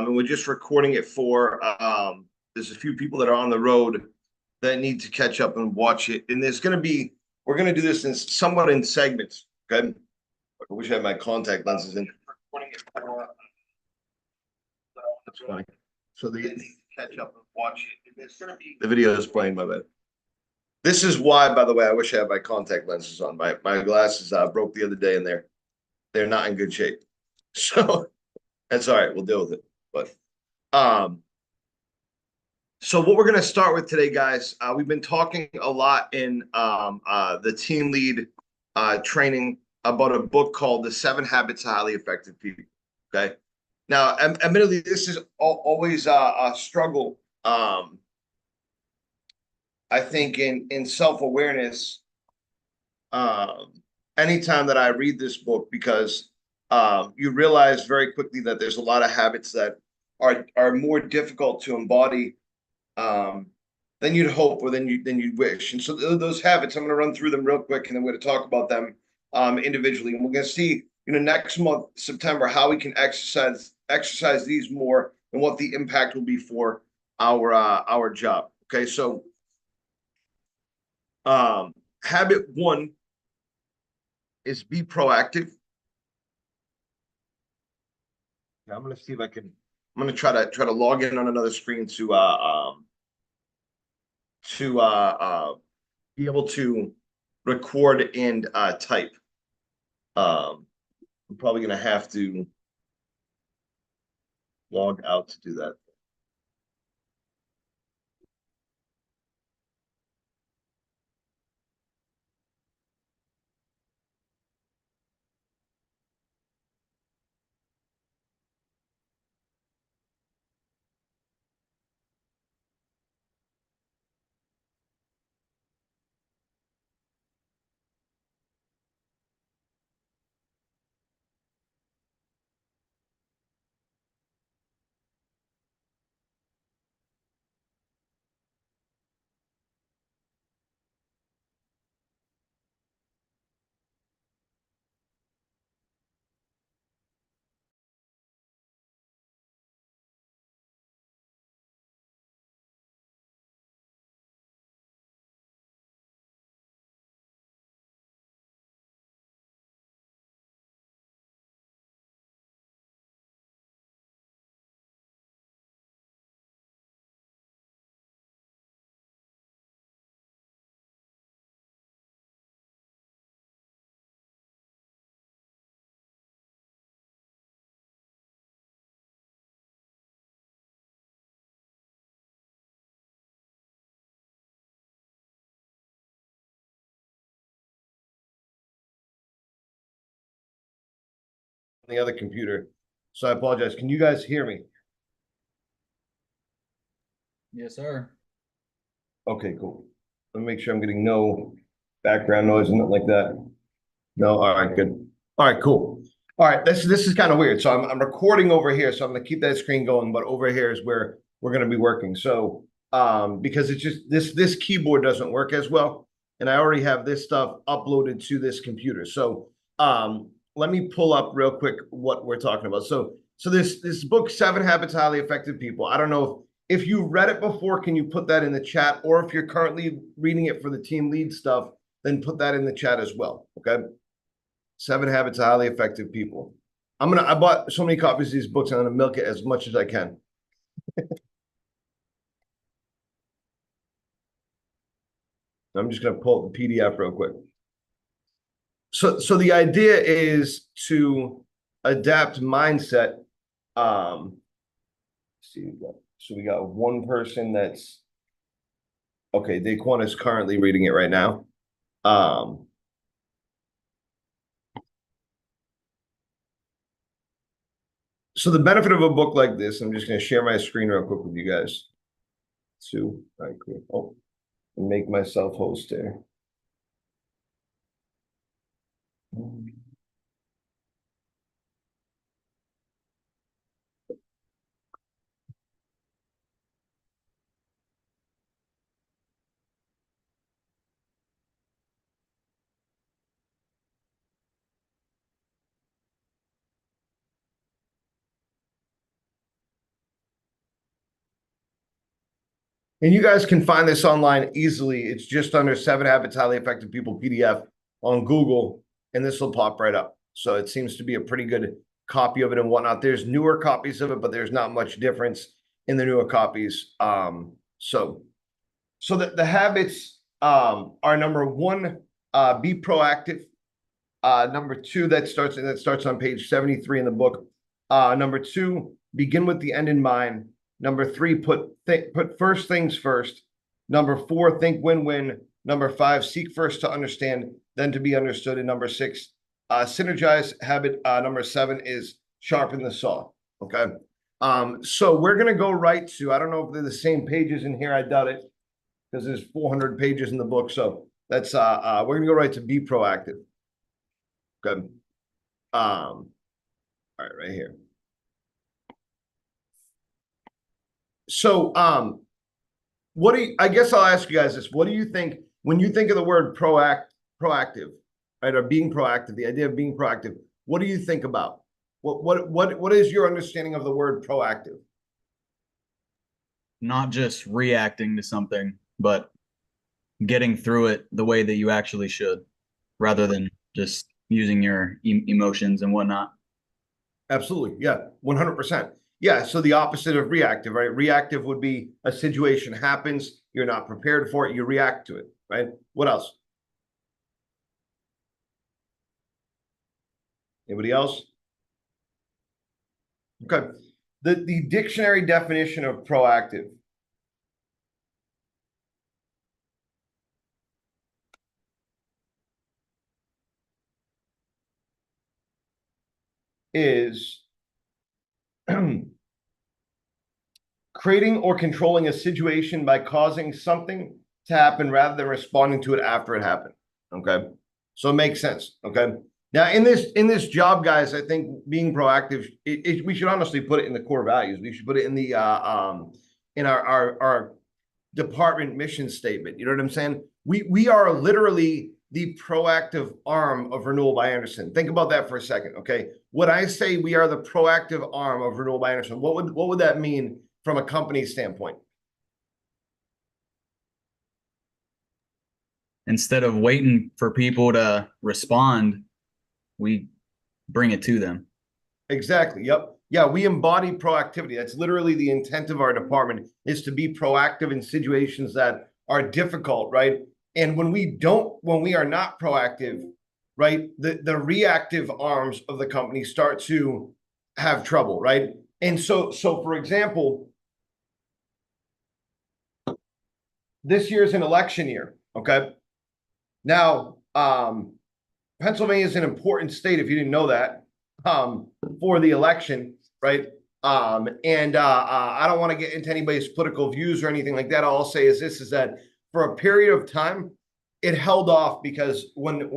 and we're just recording it for. There's a few people that are on the road that need to catch up and watch it, and there's going to be. We're going to do this in somewhat in segments. Okay, I wish I had my contact lenses in. Recording it for. That's funny. So they need to catch up and watch it. And there's going to be. The video is playing. My bad. This is why, by the way, I wish I had my contact lenses on. My glasses broke the other day, and they're not in good shape. So that's all right. We'll deal with it. But so what we're going to start with today, guys, we've been talking a lot in the team lead training about a book called The 7 Habits of Highly Effective People. Okay. Now, admittedly, this is always a struggle. I think in self-awareness, anytime that I read this book, because you realize very quickly that there's a lot of habits that are more difficult to embody than you'd hope or than you'd wish. And so those habits, I'm going to run through them real quick, and then we're going to talk about them individually. And we're going to see, next month, September, how we can exercise these more and what the impact will be for our job. Okay, so habit 1 is be proactive. Now, I'm going to see if I can. I'm going to try to log in on another screen to be able to record and type. I'm probably going to have to log out to do that. The other computer. So I apologize. Can you guys hear me? Yes, sir. Okay, cool. Let me make sure I'm getting no background noise and nothing like that. No, all right, good. All right, cool. All right, this is kind of weird. So I'm recording over here, so I'm gonna keep that screen going, but over here is where we're gonna be working. So because it's just this keyboard doesn't work as well, and I already have this stuff uploaded to this computer. So let me pull up real quick what we're talking about. So this book, 7 Habits of Highly Effective People. I don't know if you read it before, can you put that in the chat? Or if you're currently reading it for the team lead stuff, then put that in the chat as well. Okay. 7 Habits of Highly Effective People. I bought so many copies of these books, I'm gonna milk it as much as I can. I'm just gonna pull up the PDF real quick. So the idea is to adapt mindset. See, so we got one person that's okay. Daquan is currently reading it right now. So the benefit of a book like this, I'm just going to share my screen real quick with you guys. All right, cool. Oh, and make myself host there. And you guys can find this online easily. It's just under 7 Habits Highly Effective People PDF on Google, and this will pop right up. So it seems to be a pretty good copy of it and whatnot. There's newer copies of it, but there's not much difference in the newer copies. So the habits are number one, be proactive. Number two, that starts on page 73 in the book. Number two, begin with the end in mind. Number three, put first things first. Number four, think win-win. Number five, seek first to understand, then to be understood. And number six, synergize. Habit number seven is sharpen the saw. Okay. So we're gonna go right to, I don't know if they're the same pages in here. I doubt it, because there's 400 pages in the book. So that's we're gonna go right to be proactive. Good. All right here. So, what do you, I guess I'll ask you guys this. What do you think when you think of the word proactive, right? Or being proactive, the idea of being proactive, what do you think about? What is your understanding of the word proactive? Not just reacting to something, but getting through it the way that you actually should, rather than just using your emotions and whatnot. Absolutely. Yeah. 100%. Yeah. So the opposite of reactive, right? Reactive would be a situation happens, you're not prepared for it, you react to it, right? What else? Anybody else? Okay. The dictionary definition of proactive is creating or controlling a situation by causing something to happen rather than responding to it after it happened. Okay. So it makes sense. Okay. Now in this job, guys, I think being proactive, we should honestly put it in the core values. We should put it in the in our department mission statement. You know what I'm saying? We are literally the proactive arm of Renewal by Andersen. Think about that for a second, okay? When I say we are the proactive arm of Renewal by Andersen, what would that mean from a company standpoint? Instead of waiting for people to respond, we bring it to them. Exactly. Yep. Yeah, we embody proactivity. That's literally the intent of our department, is to be proactive in situations that are difficult, right? And when we are not proactive, right, the reactive arms of the company start to have trouble, right? And so for example, this year's an election year, okay? Now, Pennsylvania is an important state, if you didn't know that, for the election, right? I don't want to get into anybody's political views or anything like that. All I'll say is this, is that for a period of time, it held off because when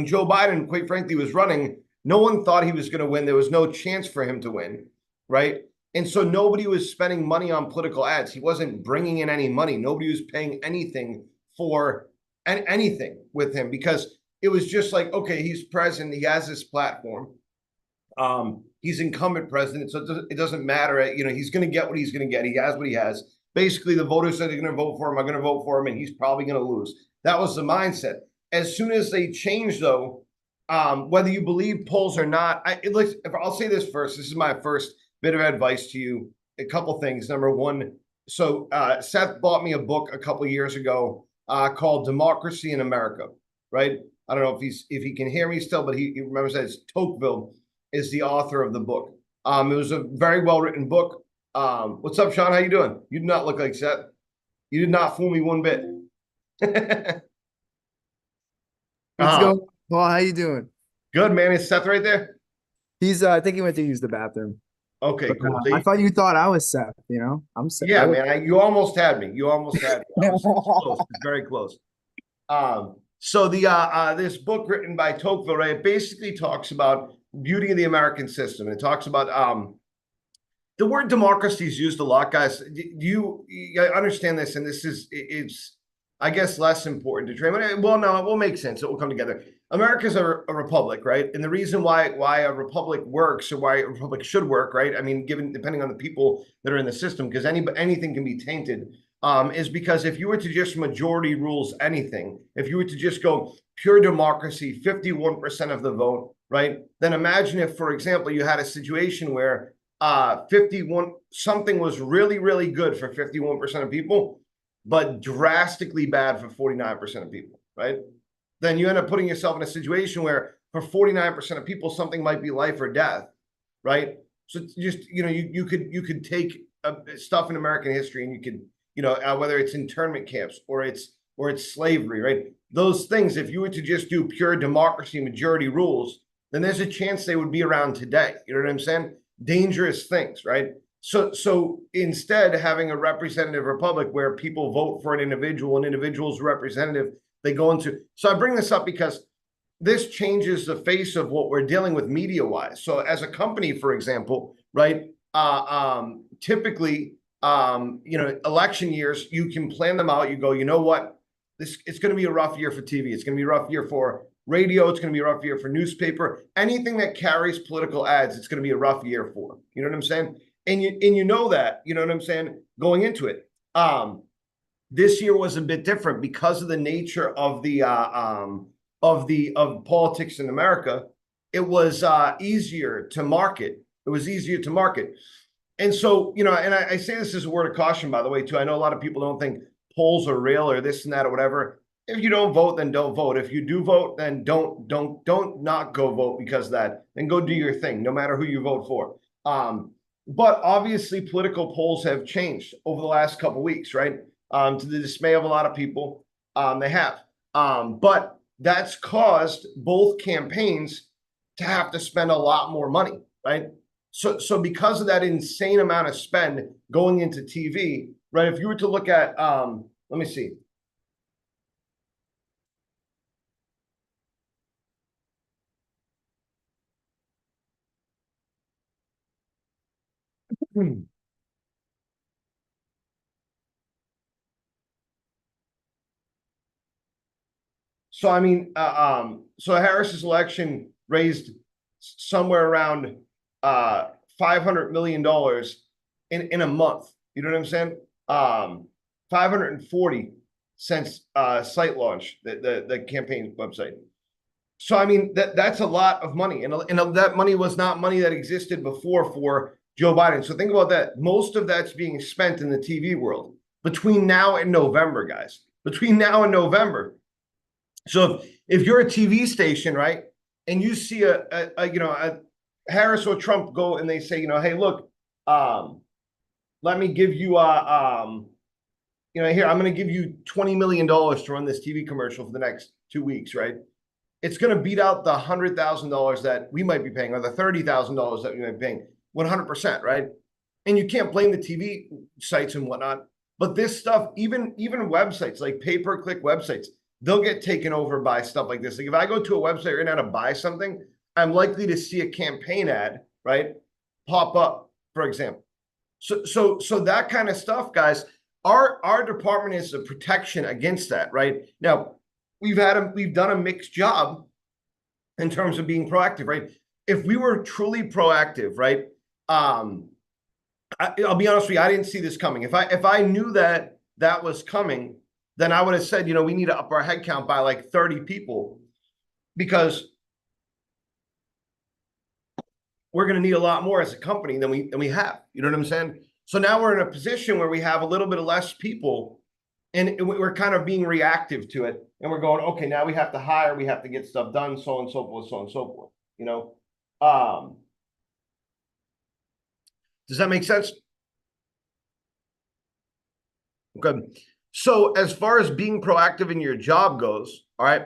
Joe Biden, quite frankly, was running, no one thought he was going to win. There was no chance for him to win, right? And so nobody was spending money on political ads. He wasn't bringing in any money. Nobody was paying anything for anything with him, because it was just like, okay, he's president, he has this platform. He's incumbent president, so it doesn't matter. You know, he's going to get what he's going to get. He has what he has. Basically, the voters said they're going to vote for him. I'm going to vote for him, and he's probably going to lose. That was the mindset. As soon as they changed, though, whether you believe polls or not, I'll say this first. This is my first bit of advice to you. A couple things. Number one, so Seth bought me a book a couple years ago called Democracy in America, right? I don't know if he can hear me still, but he remembers that it's Tocqueville is the author of the book. It was a very well-written book. What's up, Sean? How you doing? You do not look like Seth. You did not fool me one bit. What's going on, Paul? How you doing? Good, man. Is Seth right there? He's I think he went to use the bathroom. Okay, But, cool. I thought you thought I was Seth, you know? I'm Seth. Yeah, man. You almost had me. You almost had me. I was close, very close. So this book written by Tocqueville, right, it basically talks about beauty of the American system. It talks about the word democracy is used a lot, guys. Do you understand this? And it's I guess less important to train. Well, no, it will make sense. It will come together. America's a republic, right? And the reason why a republic works, or why a republic should work, right? I mean, depending on the people that are in the system, because anything can be tainted. is because if you were to just majority rules anything, if you were to just go pure democracy, 51% of the vote, right? Then imagine if, for example, you had a situation where 51 something was really, really good for 51% of people, but drastically bad for 49% of people, right? Then you end up putting yourself in a situation where for 49% of people, something might be life or death, right? So just, you could take stuff in American history and you could, whether it's internment camps or it's slavery, right? Those things, if you were to just do pure democracy majority rules, then there's a chance they would be around today. You know what I'm saying? Dangerous things, right? So instead, having a representative republic where people vote for an individual's representative, they go into. So I bring this up because this changes the face of what we're dealing with media wise. So as a company, for example, right? Typically, election years, you can plan them out. You go, you know what? It's going to be a rough year for TV. It's going to be a rough year for radio. It's going to be a rough year for newspaper. Anything that carries political ads, it's going to be a rough year for. You know what I'm saying? And you know that. You know what I'm saying? Going into it. This year was a bit different because of the nature of the of politics in America. It was easier to market. It was easier to market. And so, and I say this as a word of caution, by the way, too. I know a lot of people don't think polls are real or this and that or whatever. If you don't vote, then don't vote. If you do vote, then don't not go vote because of that. Then go do your thing, no matter who you vote for. But obviously, political polls have changed over the last couple of weeks, right? To the dismay of a lot of people, they have. But that's caused both campaigns to have to spend a lot more money, right? So because of that insane amount of spend going into TV, right? If you were to look at, let me see. So I mean, so Harris's election raised somewhere around $500 million in a month. You know what I'm saying? 540 since site launch, the campaign website. So I mean that's a lot of money, and that money was not money that existed before for Joe Biden. So think about that. Most of that's being spent in the TV world between now and November, guys. Between now and November. So if you're a TV station, right, and you see a Harris or Trump go and they say, hey, look, let me give you here, I'm going to give you $20 million to run this TV commercial for the next 2 weeks, right? It's going to beat out the $100,000 that we might be paying or the $30,000 that we might be paying 100%, right? And you can't blame the TV sites and whatnot. But this stuff, even websites like pay-per-click websites, they'll get taken over by stuff like this. Like if I go to a website right now to buy something, I'm likely to see a campaign ad, right, pop up, for example. So that kind of stuff, guys. Our department is a protection against that, right? Now, we've done a mixed job in terms of being proactive, right? If we were truly proactive, right? I'll be honest with you, I didn't see this coming. If I knew that was coming, then I would have said, we need to up our headcount by like 30 people because we're going to need a lot more as a company than we have. You know what I'm saying? So now we're in a position where we have a little bit less people and we're kind of being reactive to it. And we're going, okay, now we have to hire, we have to get stuff done, so on and so forth, so on and so forth. Does that make sense? Okay. So as far as being proactive in your job goes, all right,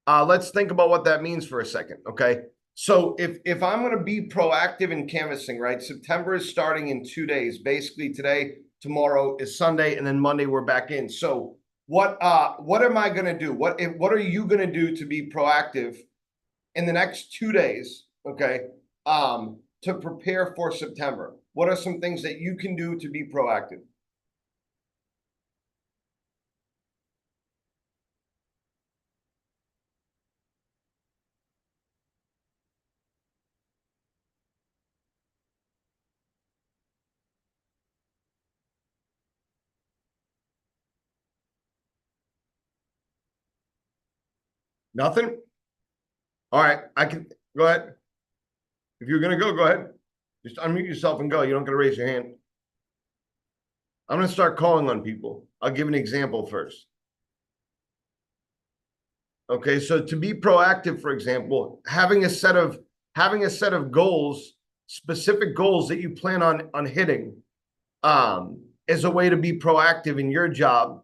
let's think about what that means for a second. Okay. So if I'm going to be proactive in canvassing, right? September is starting in 2 days. Basically today, tomorrow is Sunday, and then Monday we're back in. So what am I going to do? What are you going to do to be proactive in the next 2 days? Okay. To prepare for September. What are some things that you can do to be proactive? Nothing? All right, I can go ahead. If you're gonna go ahead. Just unmute yourself and go. You don't gotta raise your hand. I'm gonna start calling on people. I'll give an example first. Okay, so to be proactive, for example, having a set of goals, specific goals that you plan on hitting, is a way to be proactive in your job,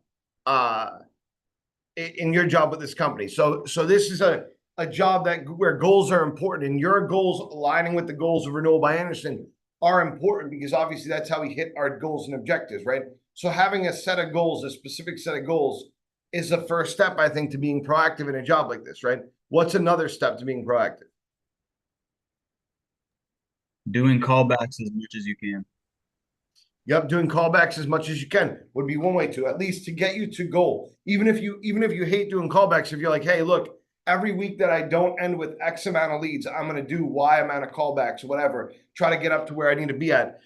in your job with this company. So this is a job that where goals are important, and your goals aligning with the goals of Renewal by Andersen are important because obviously that's how we hit our goals and objectives, right? So having a set of goals, a specific set of goals, is the first step, I think, to being proactive in a job like this, right? What's another step to being proactive? Doing callbacks as much as you can. Yep, doing callbacks as much as you can would be one way to, at least to get you to goal. Even if you hate doing callbacks, if you're like, hey, look, every week that I don't end with X amount of leads, I'm going to do Y amount of callbacks or whatever, try to get up to where I need to be at.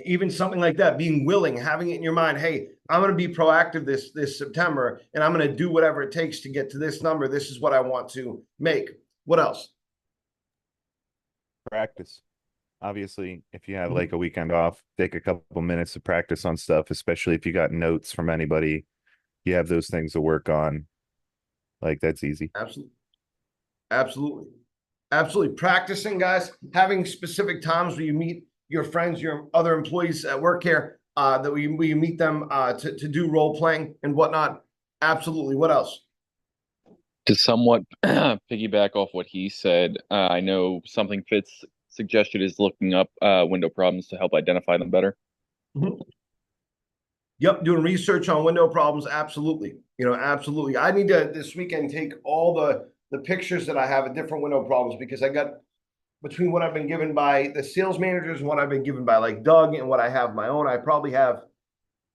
Even something like that, being willing, having it in your mind, hey, I'm going to be proactive this September, and I'm going to do whatever it takes to get to this number. This is what I want to make. What else? Practice. Obviously, if you have like a weekend off, take a couple minutes to practice on stuff, especially if you got notes from anybody, you have those things to work on. Like, that's easy. Absolutely. Absolutely. Absolutely. Practicing, guys, having specific times where you meet your friends, your other employees at work here, that we meet them to do role playing and whatnot. Absolutely. What else? To somewhat piggyback off what he said, I know something Fitz suggested is looking up window problems to help identify them better. Mm-hmm. Yep, doing research on window problems. Absolutely. Absolutely. I need to this weekend take all the pictures that I have of different window problems, because I got, between what I've been given by the sales managers and what I've been given by like Doug and what I have my own, I probably have,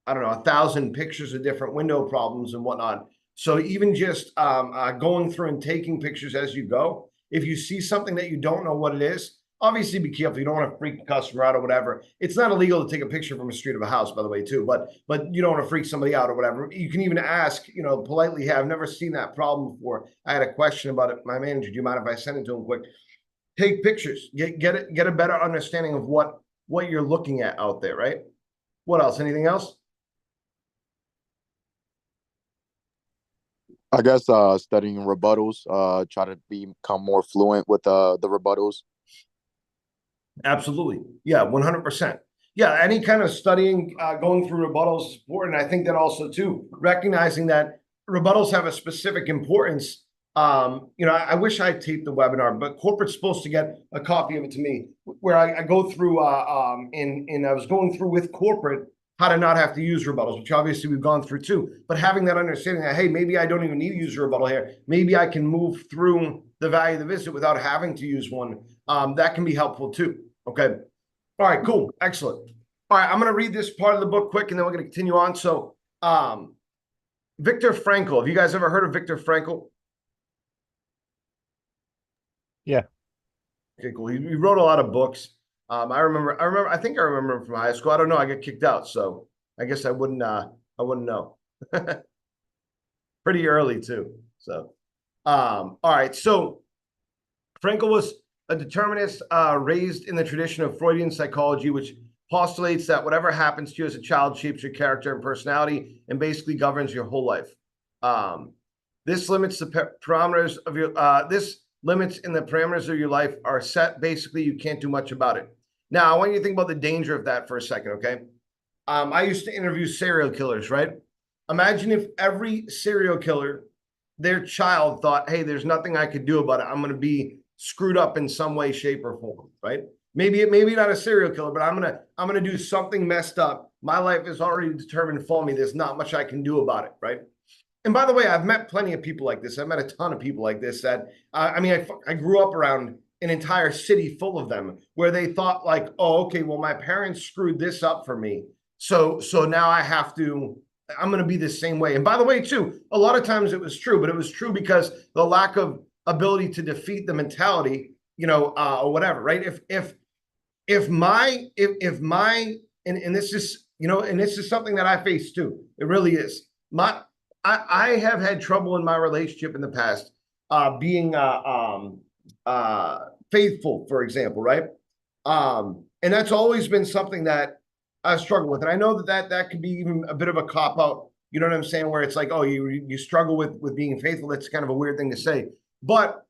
I don't know, 1,000 pictures of different window problems and whatnot. So even just going through and taking pictures as you go, if you see something that you don't know what it is, obviously be careful. You don't want to freak the customer out or whatever. It's not illegal to take a picture from a street of a house, by the way, too. But you don't want to freak somebody out or whatever. You can even ask, politely, hey, I've never seen that problem before. I had a question about it. My manager, do you mind if I send it to him quick? Take pictures. Get a better understanding of what you're looking at out there, right? What else? Anything else? I guess studying rebuttals, try to become more fluent with the rebuttals. Absolutely. Yeah, 100%. Yeah, any kind of studying, going through rebuttals is important. I think that also, too, recognizing that rebuttals have a specific importance. I wish I taped the webinar, but corporate's supposed to get a copy of it to me, where I go through, and I was going through with corporate how to not have to use rebuttals, which obviously we've gone through too. But having that understanding that, hey, maybe I don't even need to use a rebuttal here. Maybe I can move through the value of the visit without having to use one. That can be helpful too. Okay. All right, cool. Excellent. All right, I'm going to read this part of the book quick, and then we're going to continue on. So, Viktor Frankl. Have you guys ever heard of Viktor Frankl? Yeah. Okay, cool. He wrote a lot of books. I think I remember him from high school. I don't know. I got kicked out, so I guess I wouldn't know. Pretty early too. So, all right. So Frankl was a determinist, raised in the tradition of Freudian psychology, which postulates that whatever happens to you as a child shapes your character and personality and basically governs your whole life. This limits the parameters of your, limits in the parameters of your life are set. Basically, you can't do much about it. Now, I want you to think about the danger of that for a second, okay? I used to interview serial killers, right? Imagine if every serial killer, their child thought, hey, there's nothing I could do about it. I'm going to be screwed up in some way, shape, or form, right? Maybe not a serial killer, but I'm gonna do something messed up. My life is already determined for me. There's not much I can do about it, right? And by the way, I've met plenty of people like this. I've met a ton of people like this that, I grew up around an entire city full of them where they thought like, oh, okay, well, my parents screwed this up for me. So now I'm going to be the same way. And by the way, too, a lot of times it was true, but it was true because the lack of ability to defeat the mentality, or whatever, right? If my, and this is, and this is something that I face too. It really is. I have had trouble in my relationship in the past, being faithful, for example, right? And that's always been something that I struggle with. And I know that could be even a bit of a cop out. You know what I'm saying? Where it's like, oh, you struggle with being faithful. That's kind of a weird thing to say. But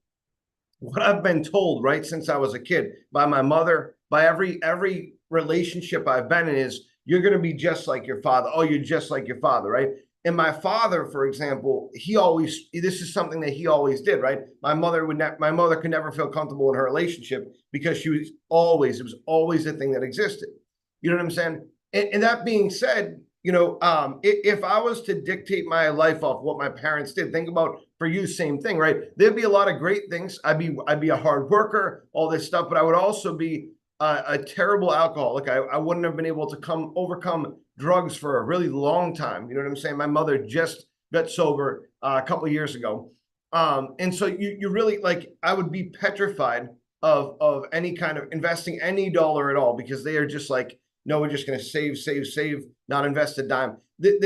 what I've been told, right, since I was a kid, by my mother, by every relationship I've been in, is you're going to be just like your father. Oh, you're just like your father, right? And my father, for example, this is something that he always did, right? My mother could never feel comfortable in her relationship because it was always a thing that existed. You know what I'm saying? And that being said, you know, if I was to dictate my life off what my parents did, think about for you, same thing, right? There'd be a lot of great things. I'd be a hard worker, all this stuff, but I would also be a terrible alcoholic. I wouldn't have been able to overcome drugs for a really long time. You know what I'm saying? My mother just got sober a couple of years ago. And so you really, like, I would be petrified of any kind of investing any dollar at all, because they are just like, no, we're just going to save, not invest a dime. I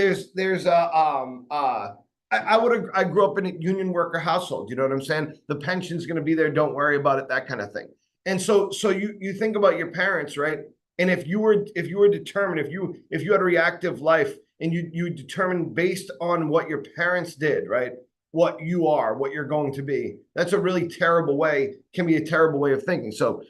grew up in a union worker household. You know what I'm saying? The pension's going to be there. Don't worry about it. That kind of thing. And so you think about your parents, right? And if you were determined, if you had a reactive life and you determined based on what your parents did, right? What you are, what you're going to be. That's a really terrible way, can be a terrible way of thinking. So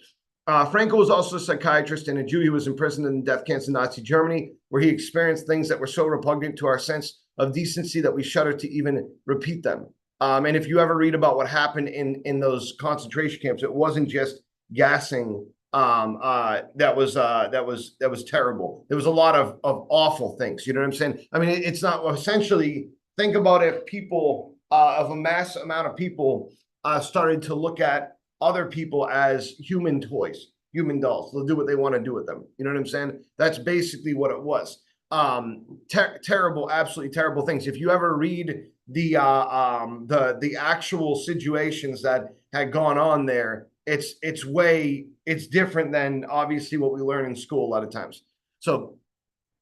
Frankel was also a psychiatrist and a Jew. He was imprisoned in death camps in Nazi Germany, where he experienced things that were so repugnant to our sense of decency that we shudder to even repeat them. And if you ever read about what happened in those concentration camps, it wasn't just gassing. That was terrible. There was a lot of awful things. You know what I'm saying? I mean, it's not essentially. Think about if people of a mass amount of people started to look at other people as human toys, human dolls. They'll do what they want to do with them. You know what I'm saying? That's basically what it was. Terrible, absolutely terrible things. If you ever read the actual situations that had gone on there, it's different than obviously what we learn in school a lot of times. So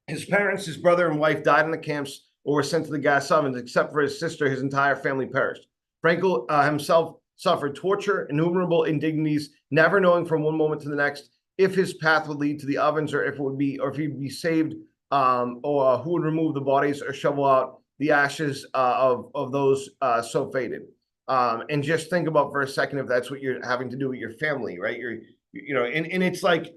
his parents, his brother and wife died in the camps or were sent to the gas ovens. Except for his sister, his entire family perished. Frankel himself suffered torture, innumerable indignities, never knowing from one moment to the next if his path would lead to the ovens or if he'd be saved, or who would remove the bodies or shovel out the ashes of those so fated. And just think about for a second if that's what you're having to do with your family, right? And it's like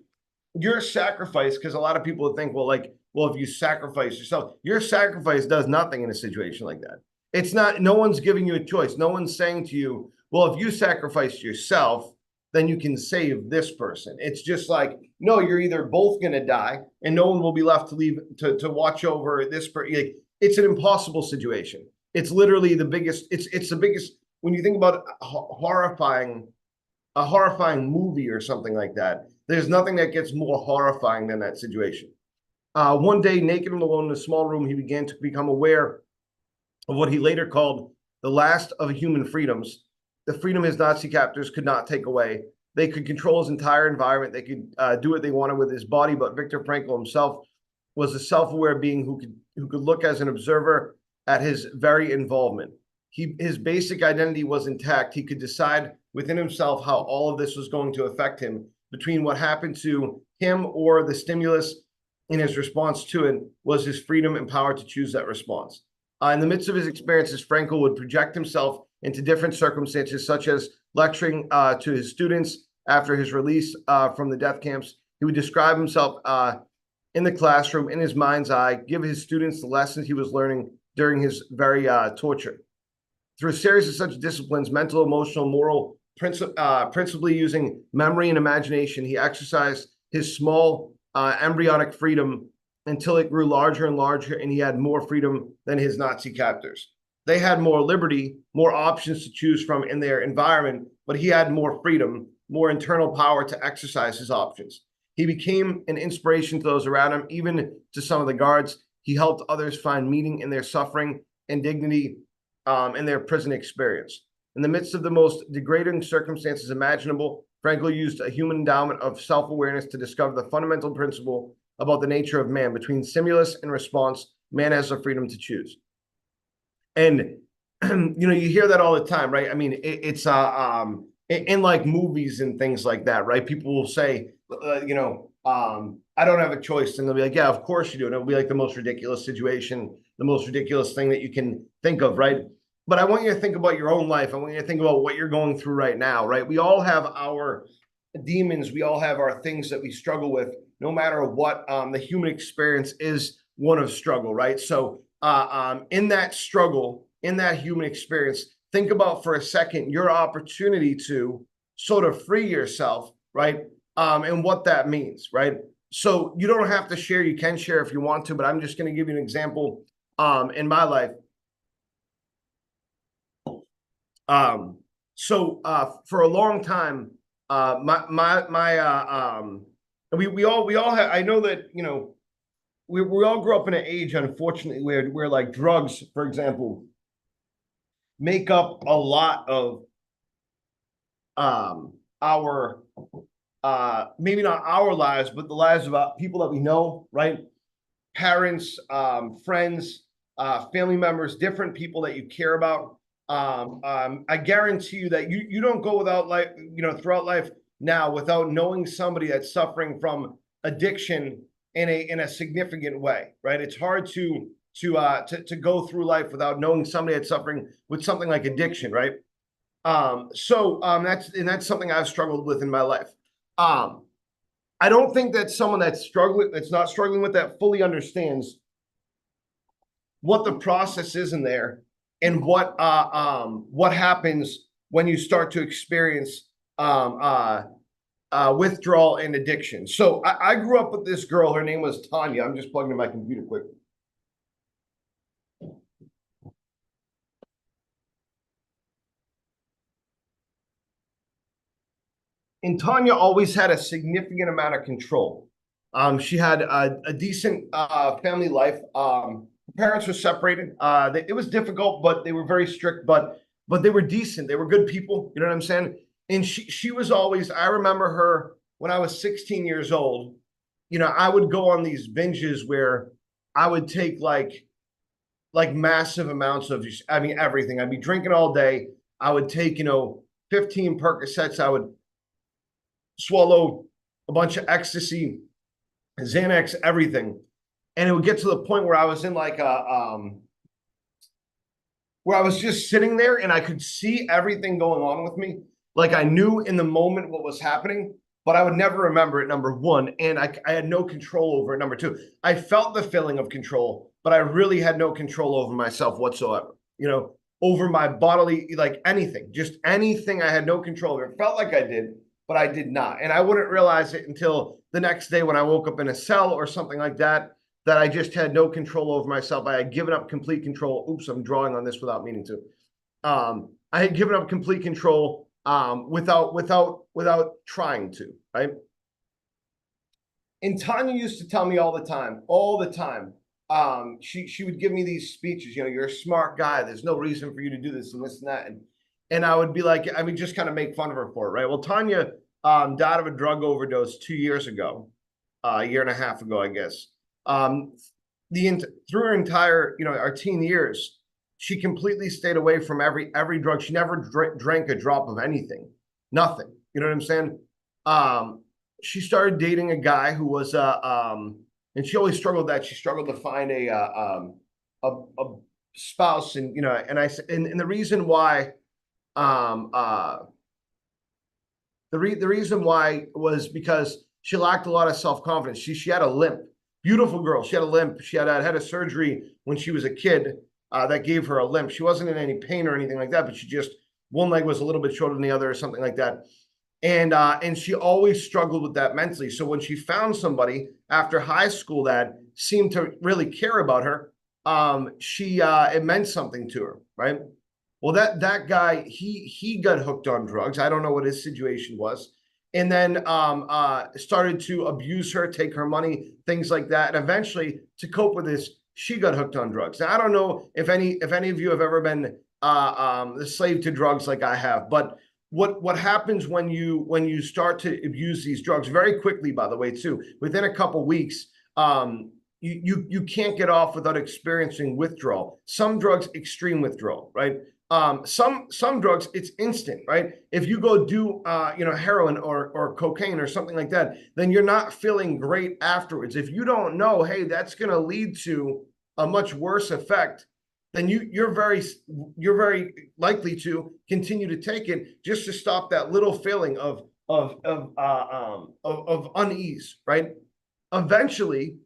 your sacrifice, because a lot of people think, well, if you sacrifice yourself, your sacrifice does nothing in a situation like that. It's not, no one's giving you a choice. No one's saying to you, well, if you sacrifice yourself, then you can save this person. It's just like, no, you're either both going to die and no one will be left to watch over this person. Like, it's an impossible situation. It's literally the biggest, it's the biggest, when you think about a horrifying movie or something like that, there's nothing that gets more horrifying than that situation. One day, naked and alone in a small room, he began to become aware of what he later called the last of human freedoms, the freedom his Nazi captors could not take away. They could control his entire environment. They could do what they wanted with his body, but Viktor Frankl himself was a self-aware being who could look as an observer at his very involvement. His basic identity was intact. He could decide within himself how all of this was going to affect him. Between what happened to him or the stimulus in his response to it was his freedom and power to choose that response. In the midst of his experiences, Frankl would project himself into different circumstances, such as lecturing to his students after his release from the death camps. He would describe himself in the classroom, in his mind's eye, give his students the lessons he was learning during his very torture. Through a series of such disciplines, mental, emotional, moral, principally using memory and imagination, he exercised his small embryonic freedom until it grew larger and larger, and he had more freedom than his Nazi captors. They had more liberty, more options to choose from in their environment, but he had more freedom, more internal power to exercise his options. He became an inspiration to those around him, even to some of the guards. He helped others find meaning in their suffering and dignity in their prison experience. In the midst of the most degrading circumstances imaginable, Frankl used a human endowment of self-awareness to discover the fundamental principle about the nature of man. Between stimulus and response, man has the freedom to choose. And you hear that all the time, right? I mean, it's in like movies and things like that, right? People will say, I don't have a choice, and they'll be like, yeah, of course you do. And it'll be like the most ridiculous situation, the most ridiculous thing that you can think of, right? But I want you to think about your own life. I want you to think about what you're going through right now, right? We all have our demons. We all have our things that we struggle with, no matter what. The human experience is one of struggle, right? So in that struggle, in that human experience, think about for a second your opportunity to sort of free yourself, right? And what that means, right? So you don't have to share. You can share if you want to, but I'm just going to give you an example in my life. For a long time, we all have, I know that, we all grew up in an age, unfortunately, where like drugs, for example, make up a lot of our maybe not our lives, but the lives of people that we know, right? Parents, friends, family members, different people that you care about. I guarantee you that you don't go without life, throughout life now without knowing somebody that's suffering from addiction in a significant way, right? It's hard to go through life without knowing somebody that's suffering with something like addiction, right? That's something I've struggled with in my life. I don't think that someone that's not struggling with that fully understands what the process is in there and what happens when you start to experience withdrawal and addiction. So I grew up with this girl. Her name was Tanya. I'm just plugging in my computer quickly. And Tanya always had a significant amount of control. She had a decent family life. Parents were separated. It was difficult, but they were very strict, but they were decent. They were good people. You know what I'm saying? And she was always, I remember her when I was 16 years old, I would go on these binges where I would take like massive amounts of, everything. I'd be drinking all day. I would take, 15 Percocets. I would swallow a bunch of ecstasy, Xanax, everything. And it would get to the point where I was in like where I was just sitting there and I could see everything going on with me. Like I knew in the moment what was happening, but I would never remember it, number one. And I had no control over it, number two. I felt the feeling of control, but I really had no control over myself whatsoever, over my bodily, like anything, just anything I had no control over. It felt like I did, but I did not. And I wouldn't realize it until the next day when I woke up in a cell or something like that, that I just had no control over myself. I had given up complete control. Oops, I'm drawing on this without meaning to. I had given up complete control without trying to, right? And Tanya used to tell me all the time. She would give me these speeches, you're a smart guy. There's no reason for you to do this and this and that. And I would be like, just kind of make fun of her for it, right? Well, Tanya died of a drug overdose 2 years ago, a year and a half ago, I guess. Through her entire, our teen years, she completely stayed away from every drug. She never drank a drop of anything, nothing. You know what I'm saying? She started dating a guy who was and she always struggled that she struggled to find a spouse, and and the reason why. The reason why was because she lacked a lot of self-confidence. She had a limp. Beautiful girl. She had a limp. She had a surgery when she was a kid that gave her a limp. She wasn't in any pain or anything like that, but she just, one leg was a little bit shorter than the other or something like that. And she always struggled with that mentally. So when she found somebody after high school that seemed to really care about her, it meant something to her, right? Well, that guy, he got hooked on drugs. I don't know what his situation was. And then started to abuse her, take her money, things like that. And eventually, to cope with this, she got hooked on drugs. Now, I don't know if any of you have ever been a slave to drugs like I have, but what happens when you start to abuse these drugs very quickly, by the way, too, within a couple weeks, you can't get off without experiencing withdrawal. Some drugs, extreme withdrawal, right? Some drugs, it's instant, right? If you go do heroin or cocaine or something like that, then you're not feeling great afterwards. If you don't know, hey, that's going to lead to a much worse effect, then you're very likely to continue to take it just to stop that little feeling of unease, right? Eventually,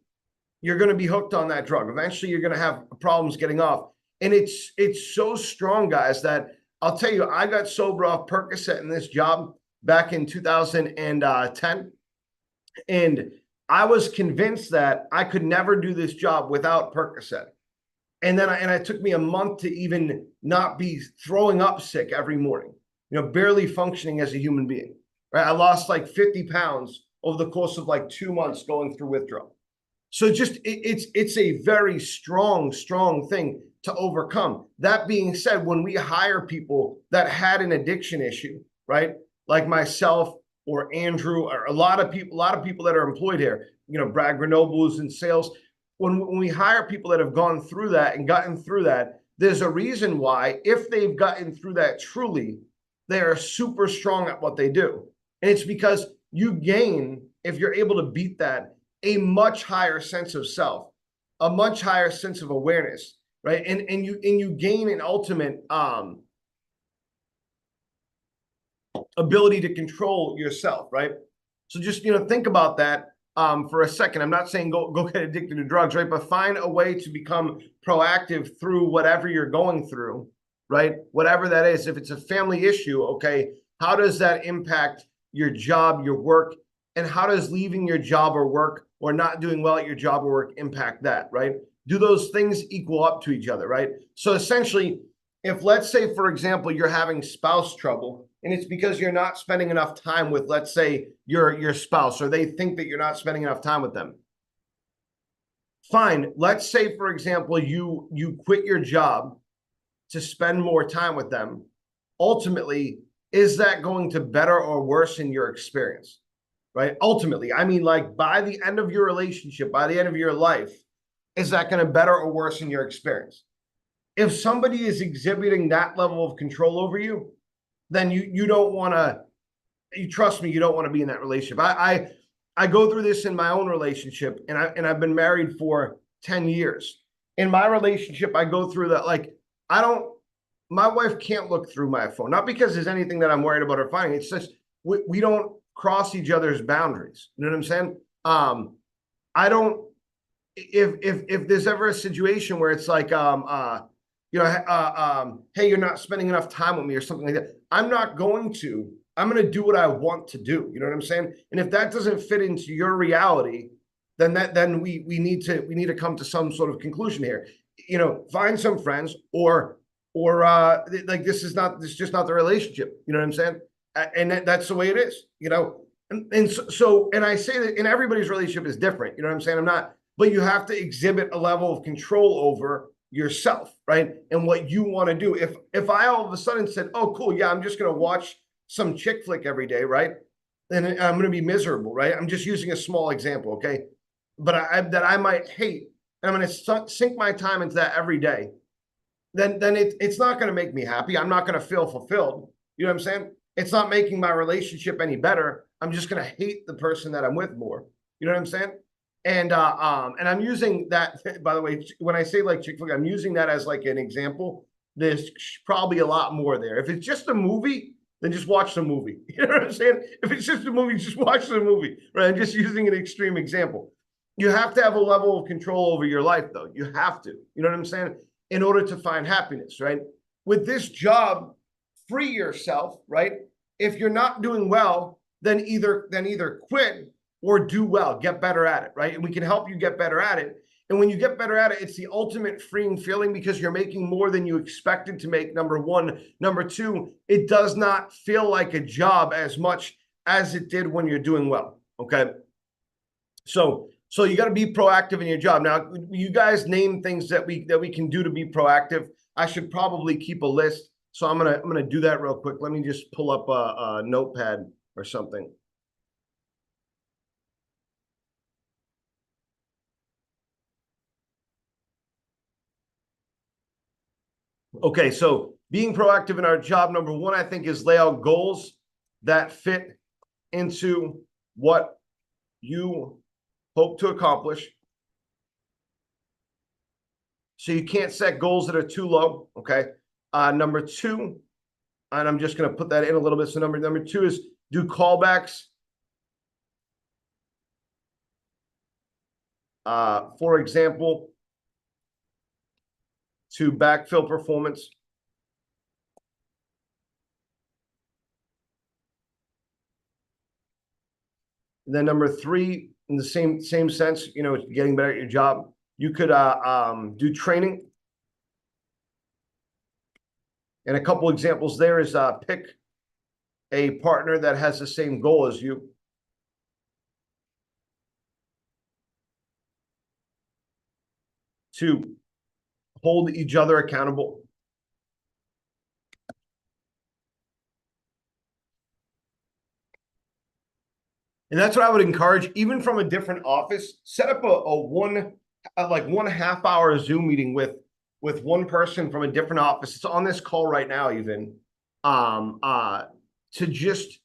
you're going to be hooked on that drug. Eventually, you're going to have problems getting off. And it's so strong, guys, that I'll tell you, I got sober off Percocet in this job back in 2010. And I was convinced that I could never do this job without Percocet. And then it took me a month to even not be throwing up sick every morning, barely functioning as a human being, right? I lost like 50 pounds over the course of like 2 months going through withdrawal. So just it's a very strong thing to overcome. That being said, when we hire people that had an addiction issue, right? Like myself or Andrew or a lot of people that are employed here, Brad Grenoble is in sales. When we hire people that have gone through that and gotten through that, there's a reason why, if they've gotten through that truly, they are super strong at what they do. And it's because you gain, if you're able to beat that, a much higher sense of self, a much higher sense of awareness, right? And you gain an ultimate ability to control yourself, right? So just think about that for a second. I'm not saying go get addicted to drugs, right? But find a way to become proactive through whatever you're going through, right? Whatever that is. If it's a family issue, okay, how does that impact your job, your work? And how does leaving your job or work or not doing well at your job or work impact that, right? Do those things equal up to each other, right? So essentially, if let's say, for example, you're having spouse trouble and it's because you're not spending enough time with, let's say, your spouse, or they think that you're not spending enough time with them. Fine. Let's say, for example, you quit your job to spend more time with them. Ultimately, is that going to better or worsen your experience? Right? Ultimately, I mean, like by the end of your relationship, by the end of your life, is that going to better or worsen your experience? If somebody is exhibiting that level of control over you, then you don't want to, you trust me, you don't want to be in that relationship. I go through this in my own relationship, and I've been married for 10 years. In my relationship, I go through that, like, my wife can't look through my phone, not because there's anything that I'm worried about her finding. It's just, we don't cross each other's boundaries. You know what I'm saying? I don't, if there's ever a situation where it's like, hey, you're not spending enough time with me or something like that, I'm going to do what I want to do. You know what I'm saying? And if that doesn't fit into your reality, then we need to come to some sort of conclusion here. Find some friends or like this is just not the relationship. You know what I'm saying? And that's the way it is, and so I say that in everybody's relationship is different. You know what I'm saying? But you have to exhibit a level of control over yourself, right? And what you want to do. If I all of a sudden said, oh, cool, yeah, I'm just going to watch some chick flick every day, right? Then I'm going to be miserable, right? I'm just using a small example, okay? But I might hate, and I'm going to sink my time into that every day. Then it's not going to make me happy. I'm not going to feel fulfilled. You know what I'm saying? It's not making my relationship any better. I'm just going to hate the person that I'm with more. You know what I'm saying? And I'm using that, by the way, when I say like chick flick, I'm using that as like an example. There's probably a lot more there. If it's just a movie, then just watch the movie. You know what I'm saying? If it's just a movie, just watch the movie, right? I'm just using an extreme example. You have to have a level of control over your life, though. You have to. You know what I'm saying? In order to find happiness, right? With this job, free yourself, right? If you're not doing well, then either quit or do well, get better at it, right? And we can help you get better at it. And when you get better at it, it's the ultimate freeing feeling because you're making more than you expected to make, number one. Number two, it does not feel like a job as much as it did when you're doing well, okay? So you got to be proactive in your job. Now, you guys name things that we can do to be proactive. I should probably keep a list. So I'm gonna do that real quick. Let me just pull up a notepad or something. Okay, so being proactive in our job, number one, I think, is lay out goals that fit into what you hope to accomplish. So you can't set goals that are too low, okay? Number two, and I'm just going to put that in a little bit. So number two is do callbacks. For example, to backfill performance. And then number three, in the same sense, you know, getting better at your job, you could do training. And a couple examples there is pick a partner that has the same goal as you. To hold each other accountable. And that's what I would encourage, even from a different office. Set up like 1.5 hour Zoom meeting with one person from a different office. It's on this call right now, even to just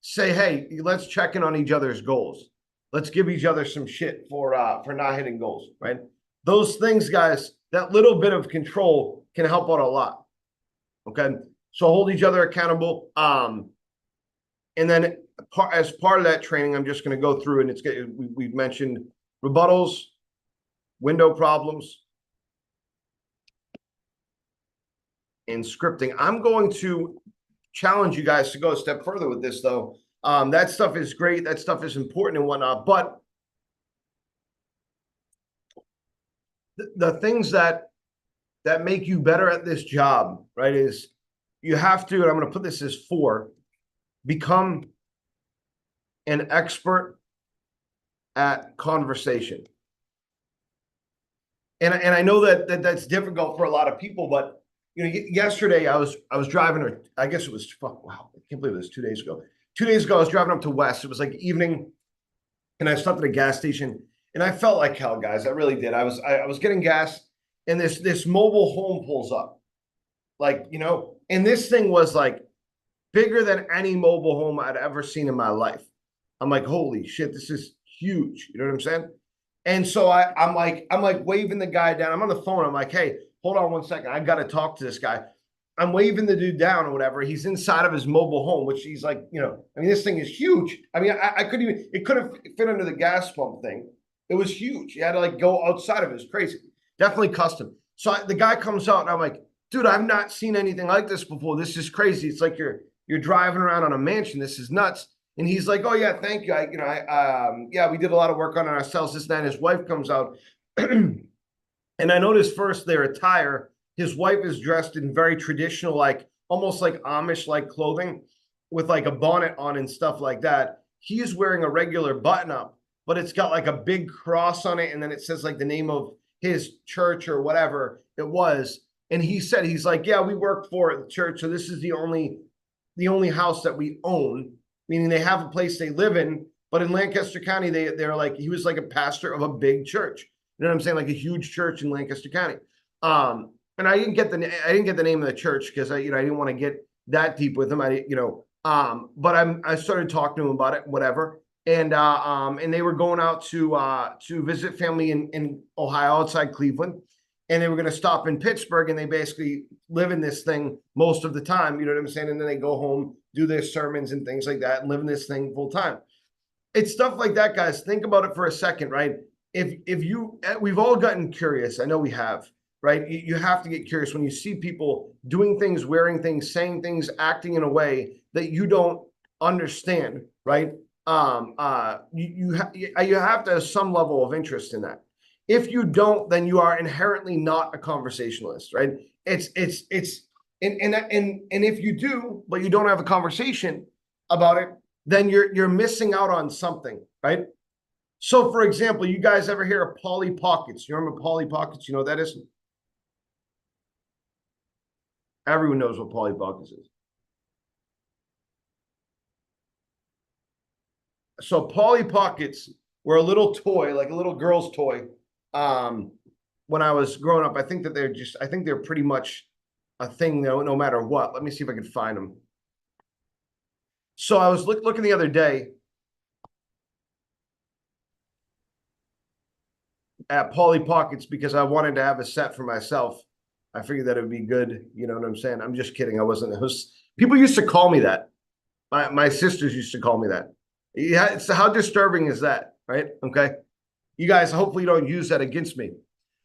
say, hey, let's check in on each other's goals. Let's give each other some shit for not hitting goals, right? Those things, guys, that little bit of control can help out a lot. Okay, so hold each other accountable. And then as part of that training, I'm just going to go through, and we've mentioned rebuttals, window problems, and scripting. I'm going to challenge you guys to go a step further with this, though. That stuff is great. That stuff is important and whatnot. But the things that make you better at this job, right, is you have to, and I'm going to put this as 4, become an expert at conversation. And I know that's difficult for a lot of people, but you know, yesterday I was driving, or I guess it was, wow, I can't believe it was 2 days ago. 2 days ago, I was driving up to West. It was like evening, and I stopped at a gas station, and I felt like hell, guys. I really did. I was getting gas, and this mobile home pulls up, like, you know, and this thing was like bigger than any mobile home I'd ever seen in my life. I'm like, holy shit, this is huge. You know what I'm saying? And so I'm like waving the guy down. I'm on the phone. I'm like, hey, hold on 1 second. I got to talk to this guy. I'm waving the dude down or whatever. He's inside of his mobile home, which he's like, you know, I mean, this thing is huge. I mean, I couldn't even, it could have fit under the gas pump thing. It was huge. You had to like go outside of it. It was crazy. Definitely custom. So the guy comes out, and I'm like, dude, I've not seen anything like this before. This is crazy. It's like you're driving around on a mansion. This is nuts. And he's like, oh yeah, thank you. Yeah, we did a lot of work on it ourselves. This and that. His wife comes out. And I noticed first their attire. His wife is dressed in very traditional, like almost like Amish-like clothing with like a bonnet on and stuff like that. He's wearing a regular button-up, but it's got like a big cross on it. And then it says like the name of his church or whatever it was. And he said, he's like, yeah, we work for the church. So this is the only house that we own, meaning they have a place they live in. But in Lancaster County, they're like, he was like a pastor of a big church. You know what I'm saying? Like a huge church in Lancaster County. And I didn't get the name of the church because I didn't want to get that deep with him. But I started talking to him about it, whatever. And they were going out to visit family in Ohio, outside Cleveland. And they were going to stop in Pittsburgh, and they basically live in this thing most of the time. You know what I'm saying? And then they go home, do their sermons and things like that, and live in this thing full time. It's stuff like that, guys. Think about it for a second, right? We've all gotten curious. I know we have, right? You have to get curious when you see people doing things, wearing things, saying things, acting in a way that you don't understand, right? You have to have some level of interest in that. If you don't, then you are inherently not a conversationalist, right? And if you do, but you don't have a conversation about it, then you're missing out on something, right? So, for example, you guys ever hear of Polly Pockets? You remember Polly Pockets? You know what that is? Everyone knows what Polly Pockets is. So Polly Pockets were a little toy, like a little girl's toy. When I was growing up, I think they're pretty much a thing though, no matter what. Let me see if I can find them. So I was looking the other day at Polly Pockets because I wanted to have a set for myself. I figured that it would be good. You know what I'm saying? I'm just kidding. I wasn't. People used to call me that. My sisters used to call me that. Yeah, so how disturbing is that, right? Okay. You guys hopefully don't use that against me.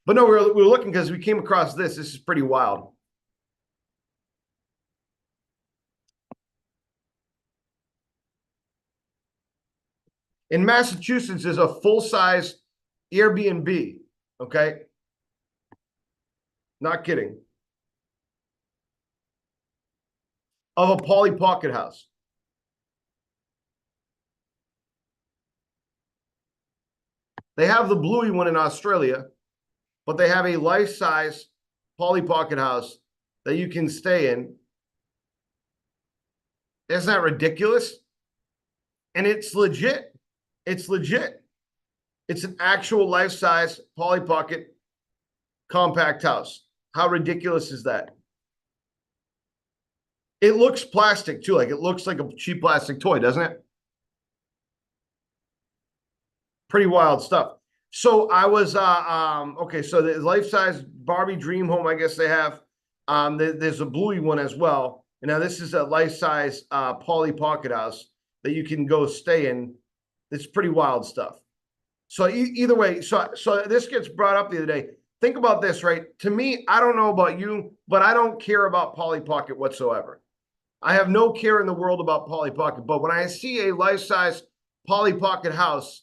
But no, we were looking because we came across this. This is pretty wild. In Massachusetts, there's a full-size Airbnb, okay? Not kidding. Of a Polly Pocket house. They have the Bluey one in Australia, but they have a life-size Polly Pocket house that you can stay in. Isn't that ridiculous? And it's legit. It's legit. It's an actual life-size Polly Pocket compact house. How ridiculous is that? It looks plastic too. Like it looks like a cheap plastic toy, doesn't it? Pretty wild stuff. So I was okay, so the life-size Barbie Dream Home, I guess they have. There's a Bluey one as well. And now this is a life-size Polly Pocket house that you can go stay in. It's pretty wild stuff. So either way, so this gets brought up the other day. Think about this, right? To me, I don't know about you, but I don't care about Polly Pocket whatsoever. I have no care in the world about Polly Pocket. But when I see a life-size Polly Pocket house,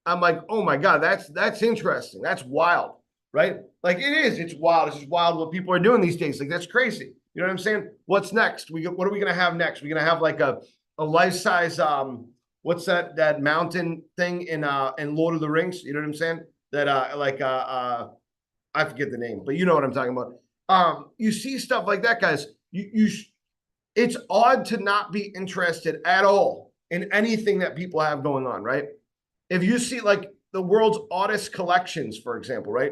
I'm like, oh my God, that's interesting. That's wild, right? Like it is. It's wild. It's just wild what people are doing these days. Like that's crazy. You know what I'm saying? What's next? What are we gonna have next? We're gonna have like a life-size what's that mountain thing in Lord of the Rings? You know what I'm saying? That I forget the name, but you know what I'm talking about. You see stuff like that, guys. It's odd to not be interested at all in anything that people have going on, right? If you see like the world's oddest collections, for example, right?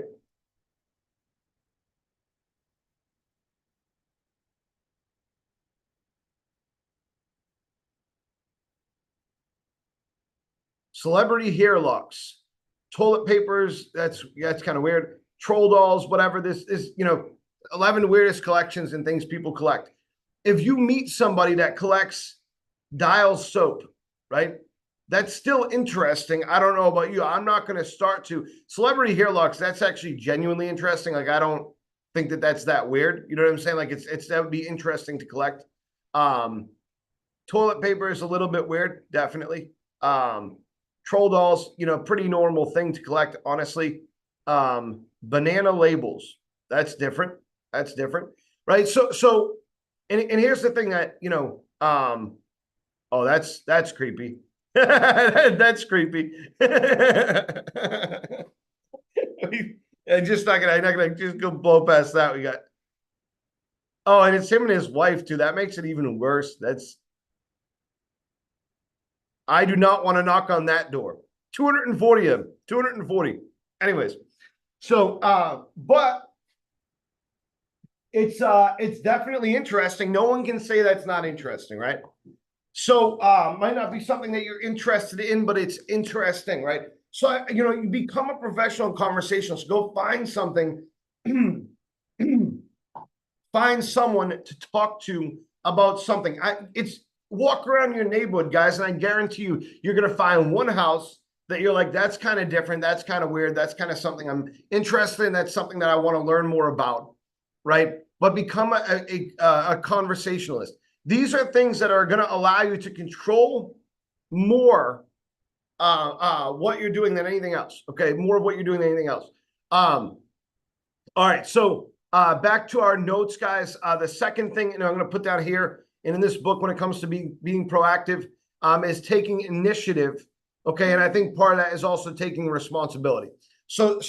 Celebrity hair locks, toilet papers. That's kind of weird. Troll dolls, whatever. This is, 11 weirdest collections and things people collect. If you meet somebody that collects Dial soap, right? That's still interesting. I don't know about you. I'm not going to start to celebrity hair locks. That's actually genuinely interesting. Like I don't think that that's that weird. You know what I'm saying? Like it's that would be interesting to collect. Toilet paper is a little bit weird, definitely. Troll dolls, pretty normal thing to collect, honestly. Banana labels, that's different. That's different, right? So, and here's the thing that oh, that's creepy. That's creepy. I'm not gonna just go blow past that. We got. Oh, and it's him and his wife too. That makes it even worse. I do not want to knock on that door. 240 of them. 240. Anyways, so but it's definitely interesting. No one can say that's not interesting, right? So might not be something that you're interested in, but it's interesting, right? So you become a professional conversationalist. Go find something, find someone to talk to about something. It's walk around your neighborhood, guys, and I guarantee you're gonna find one house that you're like, that's kind of different, that's kind of weird, that's kind of something I'm interested in, that's something that I want to learn more about, right? But become a conversationalist. These are things that are going to allow you to control more what you're doing than anything else. Okay, more of what you're doing than anything else. All right, so back to our notes, guys. The second thing I'm going to put down here and in this book when it comes to being proactive is taking initiative. Okay, and I think part of that is also taking responsibility. So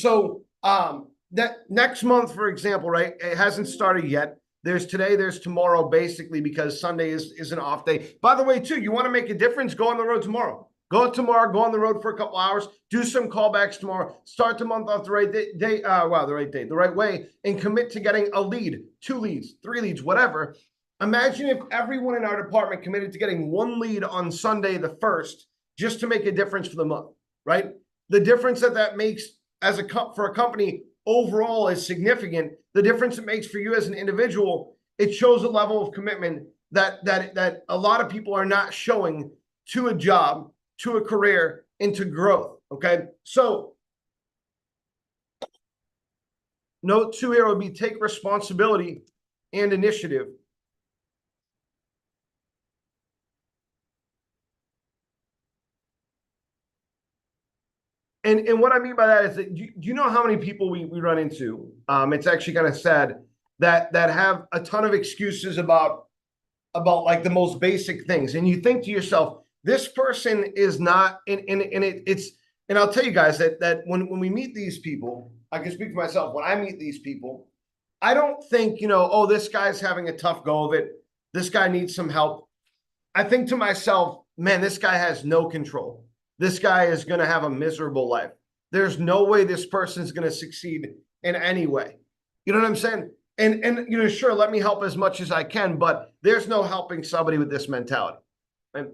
that next month, for example, right? It hasn't started yet. There's today, there's tomorrow, basically, because Sunday is an off day. By the way, too, you want to make a difference, go on the road tomorrow. Go out tomorrow, go on the road for a couple hours, do some callbacks tomorrow, start the month off the right the right way, and commit to getting a lead, 2 leads, 3 leads, whatever. Imagine if everyone in our department committed to getting 1 lead on Sunday the 1st, just to make a difference for the month, right? The difference that makes as for a company overall is significant. The difference it makes for you as an individual, it shows a level of commitment that a lot of people are not showing to a job, to a career, and to growth. Okay, so note 2 here would be take responsibility and initiative. And what I mean by that is that do you know how many people we run into? It's actually kind of sad that have a ton of excuses about like the most basic things, and you think to yourself, this person is not. And I'll tell you guys that when we meet these people, I can speak for myself. When I meet these people, I don't think, oh, this guy's having a tough go of it. This guy needs some help. I think to myself, man, this guy has no control. This guy is going to have a miserable life. There's no way this person is going to succeed in any way. You know what I'm saying? And sure, let me help as much as I can, but there's no helping somebody with this mentality. And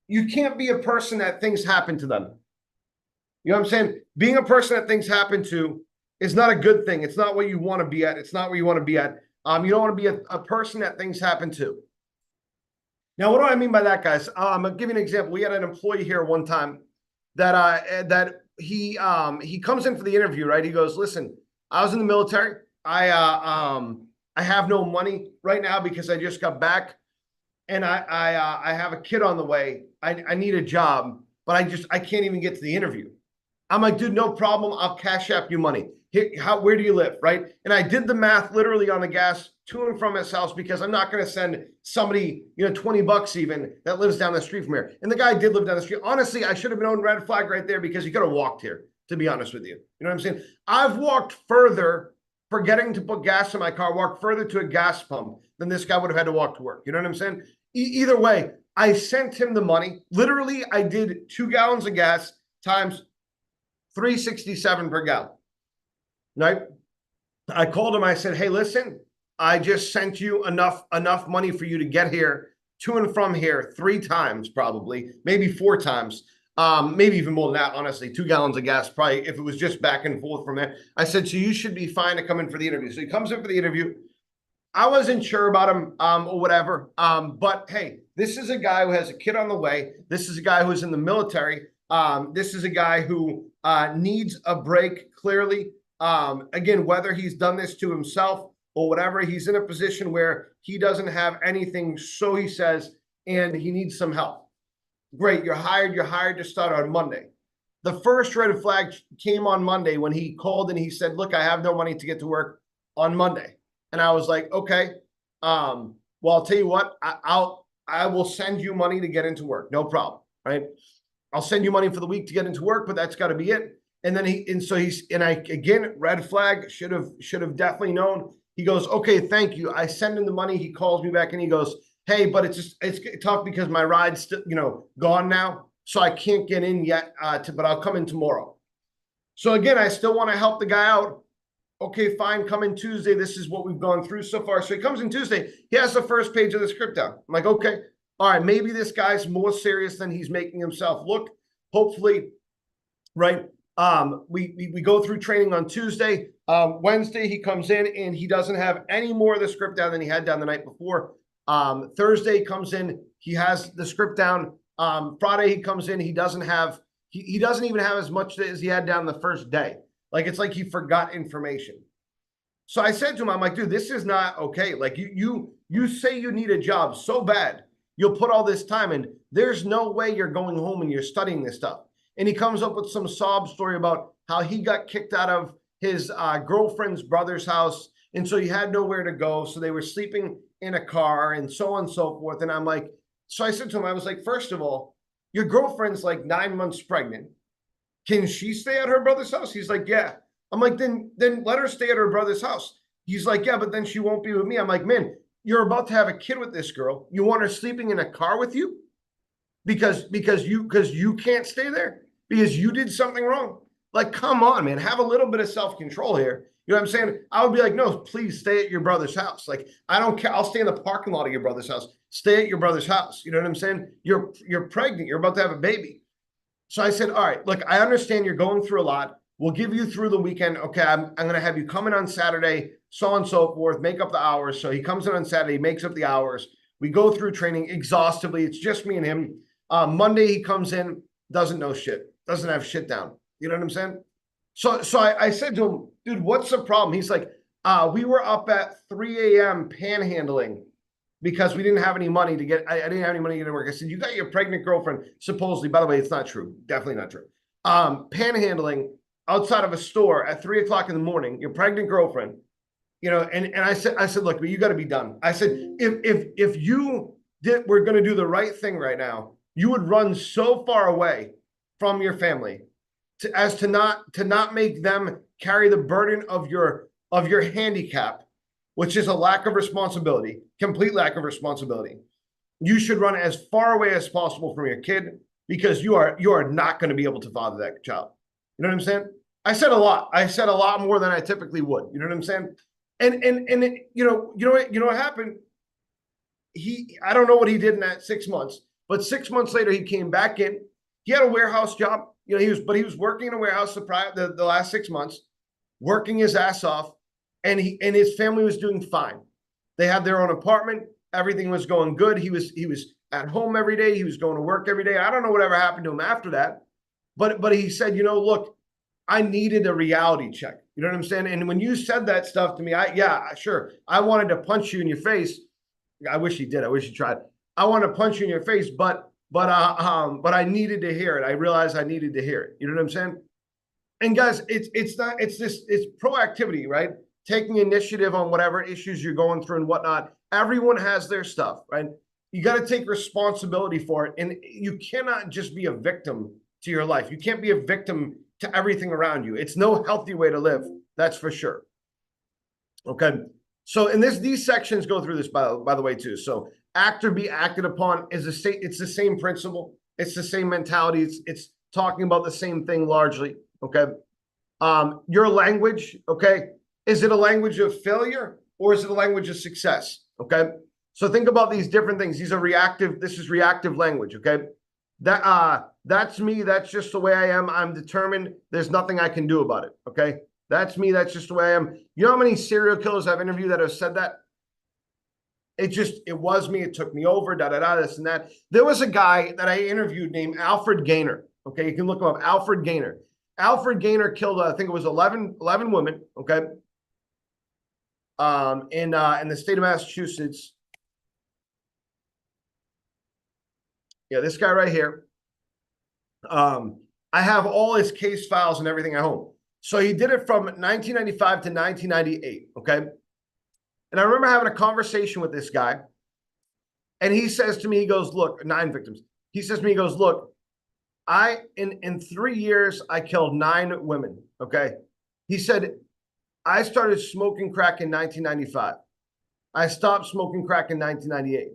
you can't be a person that things happen to them. You know what I'm saying? Being a person that things happen to is not a good thing. It's not where you want to be at. It's not where you want to be at. You don't want to be a person that things happen to. Now, what do I mean by that, guys? I'll give you an example. We had an employee here one time that he comes in for the interview, right? He goes, listen, I was in the military. I have no money right now because I just got back, and I have a kid on the way. I need a job, but I can't even get to the interview. I'm like, dude, no problem. I'll cash app you money. Where do you live, right? And I did the math literally on the gas to and from his house, because I'm not going to send somebody, $20 even, that lives down the street from here. And the guy did live down the street. Honestly, I should have been on red flag right there, because he could have walked here, to be honest with you. You know what I'm saying? I've walked further forgetting to put gas in my car, walked further to a gas pump than this guy would have had to walk to work. You know what I'm saying? Either way, I sent him the money. Literally, I did 2 gallons of gas times $3.67 per gallon. Right? I called him. I said, hey, listen, I just sent you enough money for you to get here, to and from here 3 times, probably, maybe 4 times, maybe even more than that, honestly. 2 gallons of gas, probably, if it was just back and forth from there. I said, so you should be fine to come in for the interview. So he comes in for the interview. I wasn't sure about him or whatever. But hey, this is a guy who has a kid on the way. This is a guy who's in the military. This is a guy who needs a break, clearly. Again, whether he's done this to himself or whatever, he's in a position where he doesn't have anything, so he says, and he needs some help. Great, you're hired to start on Monday. The first red flag came on Monday when he called and he said, look, I have no money to get to work on Monday. And I was like, okay, well, I'll tell you what, I will send you money to get into work. No problem, right? I'll send you money for the week to get into work, but that's got to be it. And then again, red flag, should have definitely known. He goes, okay, thank you. I send him the money. He calls me back and he goes, hey, but it's tough because my ride's still, gone now. So I can't get in yet, but I'll come in tomorrow. So again, I still want to help the guy out. Okay, fine, come in Tuesday. This is what we've gone through so far. So he comes in Tuesday. He has the first page of the script down. I'm like, okay, all right, maybe this guy's more serious than he's making himself look. Hopefully, right? We go through training on Tuesday. Wednesday, he comes in and he doesn't have any more of the script down than he had down the night before. Thursday comes in, he has the script down. Friday, he comes in, he doesn't even have as much as he had down the first day. Like, it's like he forgot information. So I said to him, I'm like, dude, this is not okay. Like, you say you need a job so bad, you'll put all this time in. There's no way you're going home and you're studying this stuff. And he comes up with some sob story about how he got kicked out of his girlfriend's brother's house. And so he had nowhere to go. So they were sleeping in a car and so on and so forth. And I'm like, so I said to him, I was like, first of all, your girlfriend's like 9 months pregnant. Can she stay at her brother's house? He's like, yeah. I'm like, then let her stay at her brother's house. He's like, yeah, but then she won't be with me. I'm like, man, you're about to have a kid with this girl. You want her sleeping in a car with you? because you can't stay there because you did something wrong. Like, come on, man, have a little bit of self-control here. You know what I'm saying? I would be like, no, please stay at your brother's house. Like, I don't care. I'll stay in the parking lot of your brother's house. Stay at your brother's house. You know what I'm saying? You're pregnant. You're about to have a baby. So I said, all right, look, I understand you're going through a lot. We'll give you through the weekend. Okay, I'm going to have you come in on Saturday, so on and so forth, make up the hours. So he comes in on Saturday, makes up the hours. We go through training exhaustively. It's just me and him. Monday, he comes in, doesn't know shit, doesn't have shit down. You know what I'm saying? So I said to him, dude, what's the problem? He's like, we were up at 3 a.m. panhandling because we didn't have any money to get, I didn't have any money to get to work. I said, you got your pregnant girlfriend, supposedly, by the way, it's not true. Definitely not true. Panhandling outside of a store at 3 o'clock in the morning, your pregnant girlfriend, you know, and I said, look, but you got to be done. I said, if you were going to do the right thing right now, you would run so far away from your family as to not make them carry the burden of your handicap, which is a lack of responsibility, complete lack of responsibility. You should run as far away as possible from your kid because you are not going to be able to father that child. You know what I'm saying? I said a lot. I said a lot more than I typically would. You know what I'm saying? And you know what happened? I don't know what he did in that 6 months, but 6 months later he came back in. He had a warehouse job. You know, he was working in a warehouse the last 6 months, working his ass off, and his family was doing fine. They had their own apartment. Everything was going good. He was at home every day. He was going to work every day. I don't know whatever happened to him after that, but he said, you know, look, I needed a reality check. You know what I'm saying? And when you said that stuff to me, sure, I wanted to punch you in your face. I wish he did. I wish he tried. I wanted to punch you in your face, but I needed to hear it. I realized I needed to hear it. You know what I'm saying? And guys, it's proactivity, right? Taking initiative on whatever issues you're going through and whatnot. Everyone has their stuff, right? You got to take responsibility for it. And you cannot just be a victim to your life. You can't be a victim to everything around you. It's no healthy way to live. That's for sure. Okay. So, and these sections go through this by the way, too. So act or be acted upon it's the same principle. It's the same mentality. It's talking about the same thing largely. Okay. Your language, okay. Is it a language of failure or is it a language of success? Okay. So think about these different things. These are reactive. This is reactive language. Okay. That's me. That's just the way I am. I'm determined. There's nothing I can do about it. Okay. That's me. That's just the way I am. You know how many serial killers I've interviewed that have said that? It was me. It took me over, this and that. There was a guy that I interviewed named Alfred Gaynor. Okay. You can look him up. Alfred Gaynor. Alfred Gaynor killed, I think it was 11 women. Okay. In the state of Massachusetts. Yeah, this guy right here. I have all his case files and everything at home. So he did it from 1995 to 1998, okay? And I remember having a conversation with this guy, and he says to me, he goes, look, 9 victims. He says to me, he goes, look, in 3 years, I killed 9 women, okay? He said, I started smoking crack in 1995. I stopped smoking crack in 1998.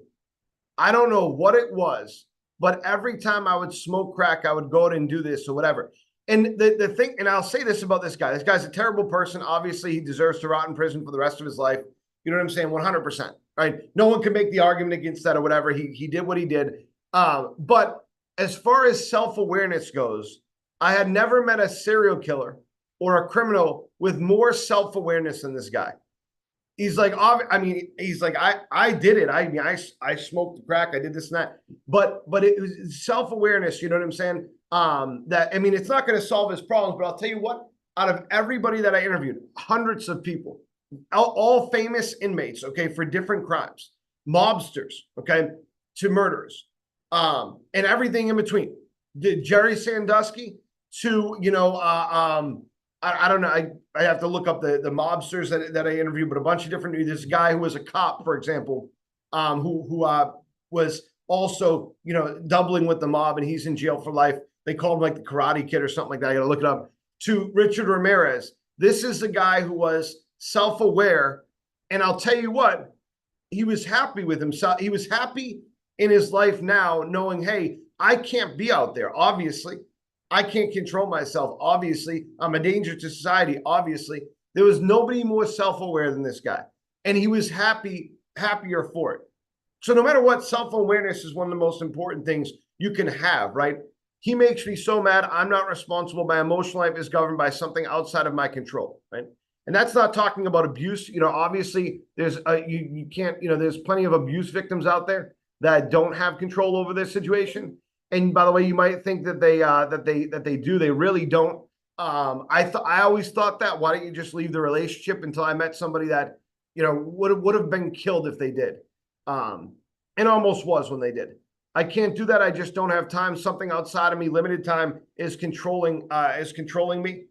I don't know what it was, but every time I would smoke crack, I would go out and do this or whatever. And the thing, and I'll say this about this guy. This guy's a terrible person. Obviously, he deserves to rot in prison for the rest of his life. You know what I'm saying? 100%, right? No one can make the argument against that or whatever. He did what he did. But as far as self-awareness goes, I had never met a serial killer or a criminal with more self-awareness than this guy. He's like, he's like, I did it. I smoked crack. I did this and that. But it was self-awareness. You know what I'm saying? It's not going to solve his problems, but I'll tell you what, out of everybody that I interviewed, hundreds of people, all famous inmates, okay, for different crimes, mobsters, okay, to murderers, and everything in between. Did Jerry Sandusky to, I don't know. I have to look up the mobsters that I interviewed, but a bunch of different. This guy who was a cop, for example, who was also, doubling with the mob, and he's in jail for life. They called him like the Karate Kid or something like that. I got to look it up. To Richard Ramirez. This is the guy who was self-aware, and I'll tell you what, he was happy with himself. He was happy in his life now, knowing, hey, I can't be out there, obviously. I can't control myself, obviously. I'm a danger to society, obviously. There was nobody more self-aware than this guy. And he was happier for it. So no matter what, self-awareness is one of the most important things you can have, right? He makes me so mad. I'm not responsible. My emotional life is governed by something outside of my control, right? And that's not talking about abuse. Obviously there's you can't, there's plenty of abuse victims out there that don't have control over their situation. And by the way, you might think that they do. They really don't. I always thought that. Why don't you just leave the relationship until I met somebody that, would have been killed if they did. And almost was when they did. I can't do that. I just don't have time. Something outside of me, limited time, is controlling me.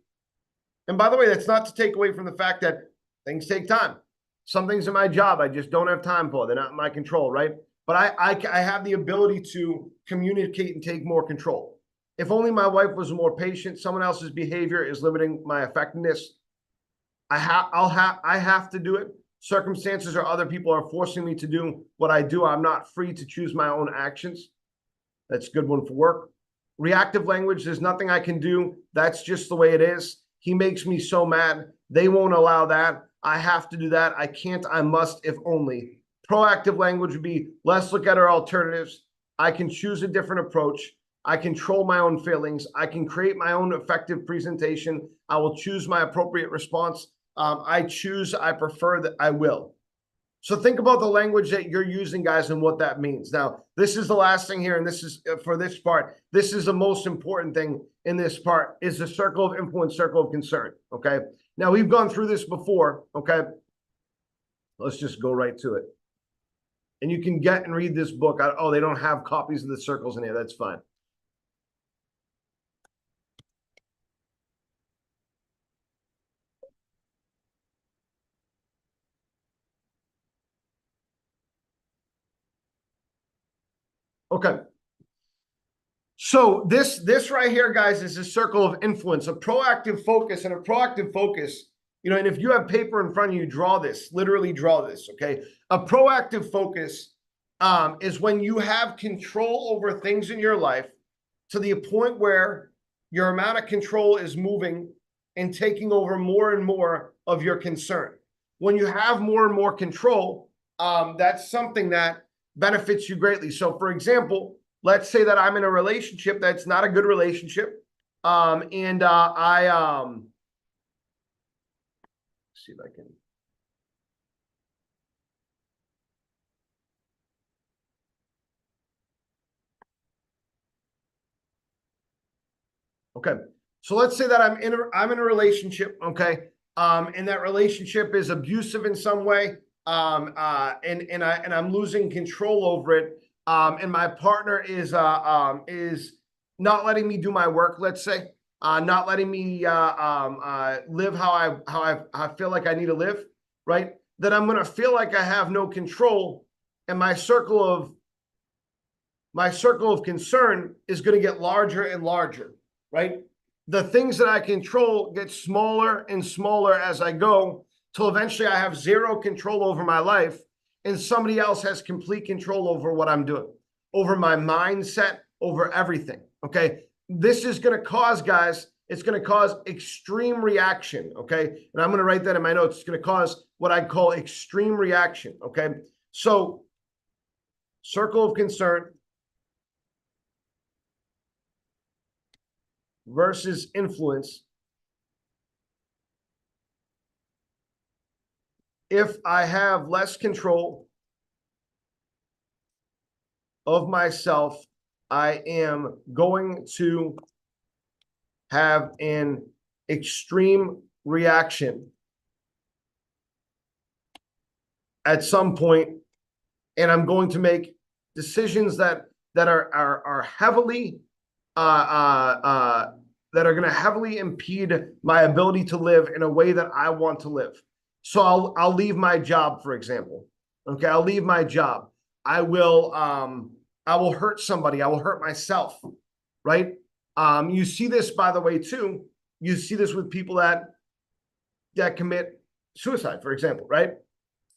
And by the way, that's not to take away from the fact that things take time. Some things in my job I just don't have time for. They're not in my control, right? But I have the ability to communicate and take more control. If only my wife was more patient. Someone else's behavior is limiting my effectiveness. I have to do it. Circumstances or other people are forcing me to do what I do. I'm not free to choose my own actions. That's a good one for work. Reactive language, there's nothing I can do. That's just the way it is. He makes me so mad. They won't allow that. I have to do that. I can't, I must, if only. Proactive language would be, let's look at our alternatives. I can choose a different approach. I control my own feelings. I can create my own effective presentation. I will choose my appropriate response. I choose, I prefer, that I will. So think about the language that you're using, guys, and what that means. Now, this is the last thing here, and this is for this part. This is the most important thing in this part, is the circle of influence, circle of concern, okay? Now, we've gone through this before, okay? Let's just go right to it. And you can get and read this book. Oh, they don't have copies of the circles in here. That's fine. Okay. So this right here, guys, is a circle of influence, a proactive focus, and a proactive focus. And if you have paper in front of you, draw this, literally draw this, okay? A proactive focus is when you have control over things in your life to the point where your amount of control is moving and taking over more and more of your concern. When you have more and more control, that's something that benefits you greatly. So for example, let's say that I'm in a relationship that's not a good relationship. See if I can. Okay. So let's say that I'm in a relationship, okay? And that relationship is abusive in some way. And I'm losing control over it. And my partner is not letting me do my work, let's say, not letting me live how I feel like I need to live, right? Then I'm going to feel like I have no control, and my circle of concern is going to get larger and larger, right? The things that I control get smaller and smaller as I go, till eventually I have zero control over my life, and somebody else has complete control over what I'm doing, over my mindset, over everything, okay? This is going to cause, guys, it's going to cause extreme reaction, okay? And I'm going to write that in my notes. It's going to cause what I call extreme reaction, okay? So, circle of concern versus influence. If I have less control of myself, I am going to have an extreme reaction at some point, and I'm going to make decisions that are heavily that are going to heavily impede my ability to live in a way that I want to live. So I'll leave my job, for example. Okay, I'll leave my job. I will hurt somebody. I will hurt myself, right? You see this, by the way, too. You see this with people that commit suicide, for example, right?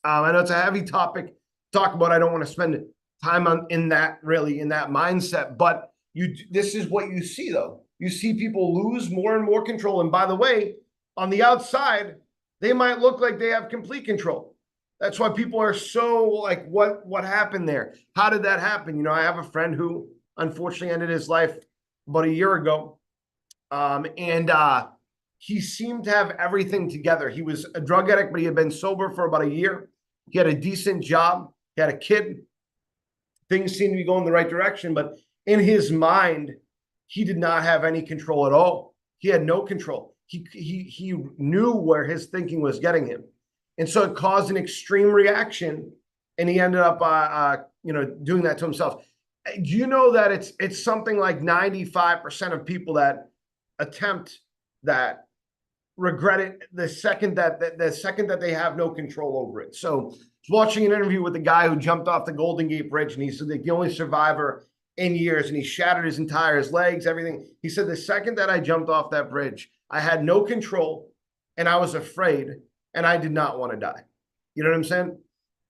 I know it's a heavy topic to talk about. I don't want to spend time in that mindset, but this is what you see though. You see people lose more and more control. And by the way, on the outside, they might look like they have complete control. That's why people are so like, what happened there? How did that happen? You know, I have a friend who unfortunately ended his life about a year ago. He seemed to have everything together. He was a drug addict, but he had been sober for about a year. He had a decent job. He had a kid. Things seemed to be going the right direction, but in his mind, he did not have any control at all. He had no control. He knew where his thinking was getting him. And so it caused an extreme reaction, and he ended up, doing that to himself. Do you know that it's something like 95% of people that attempt that regret it the second that they have no control over it? So I was watching an interview with a guy who jumped off the Golden Gate Bridge, and he said that the only survivor in years, and he shattered his his legs, everything. He said, the second that I jumped off that bridge, I had no control, and I was afraid, and I did not want to die. You know what I'm saying?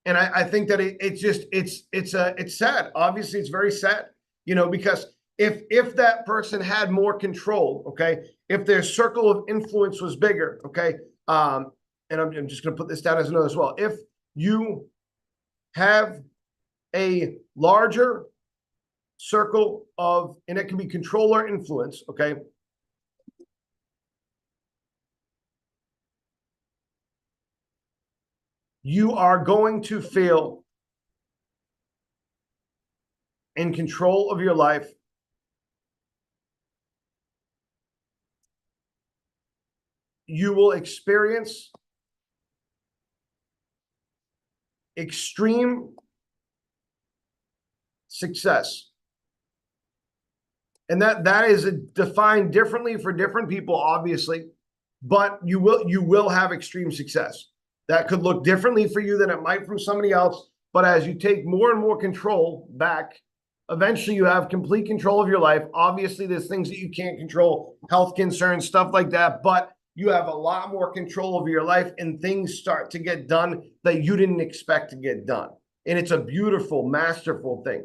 And I think that it's sad. Obviously, it's very sad, you know, because if that person had more control, okay, if their circle of influence was bigger, okay, and I'm just going to put this down as a note as well. If you have a larger circle of, and it can be control or influence, okay, you are going to feel in control of your life. You will experience extreme success. And that is defined differently for different people, obviously, but you will have extreme success. That could look differently for you than it might from somebody else. But as you take more and more control back, eventually you have complete control of your life. Obviously, there's things that you can't control, health concerns, stuff like that. But you have a lot more control over your life, and things start to get done that you didn't expect to get done. And it's a beautiful, masterful thing.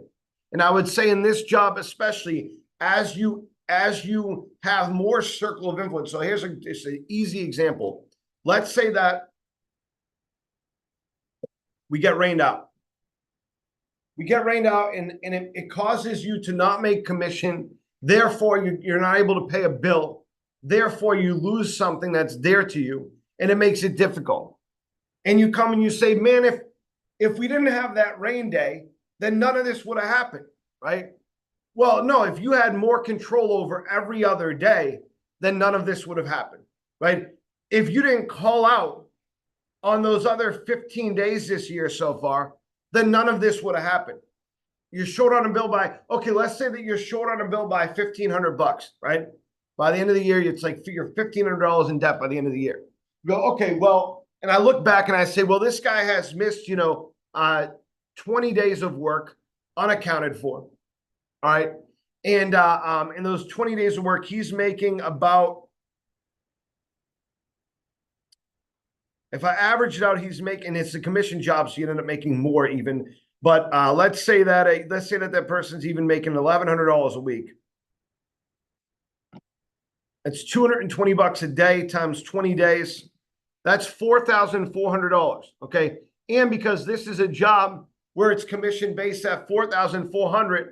And I would say in this job, especially as you have more circle of influence. So here's an easy example. Let's say that we get rained out. We get rained out, and it causes you to not make commission. Therefore, you're not able to pay a bill. Therefore, you lose something that's dear to you, and it makes it difficult. And you come and you say, man, if we didn't have that rain day, then none of this would have happened, right? Well, no, if you had more control over every other day, then none of this would have happened, right? If you didn't call out on those other 15 days this year so far, then none of this would have happened. You're short on a bill by, okay, let's say that you're short on a bill by $1,500, right? By the end of the year, it's like you're $1,500 in debt by the end of the year. You go, okay, well, and I look back and I say, well, this guy has missed, 20 days of work unaccounted for. All right. And in those 20 days of work, he's making about, if I average it out, he's making, it's a commission job, so you end up making more even. But let's say that person's even making $1,100 a week. That's $220 a day times 20 days. That's $4,400. Okay. And because this is a job where it's commission based at $4,400,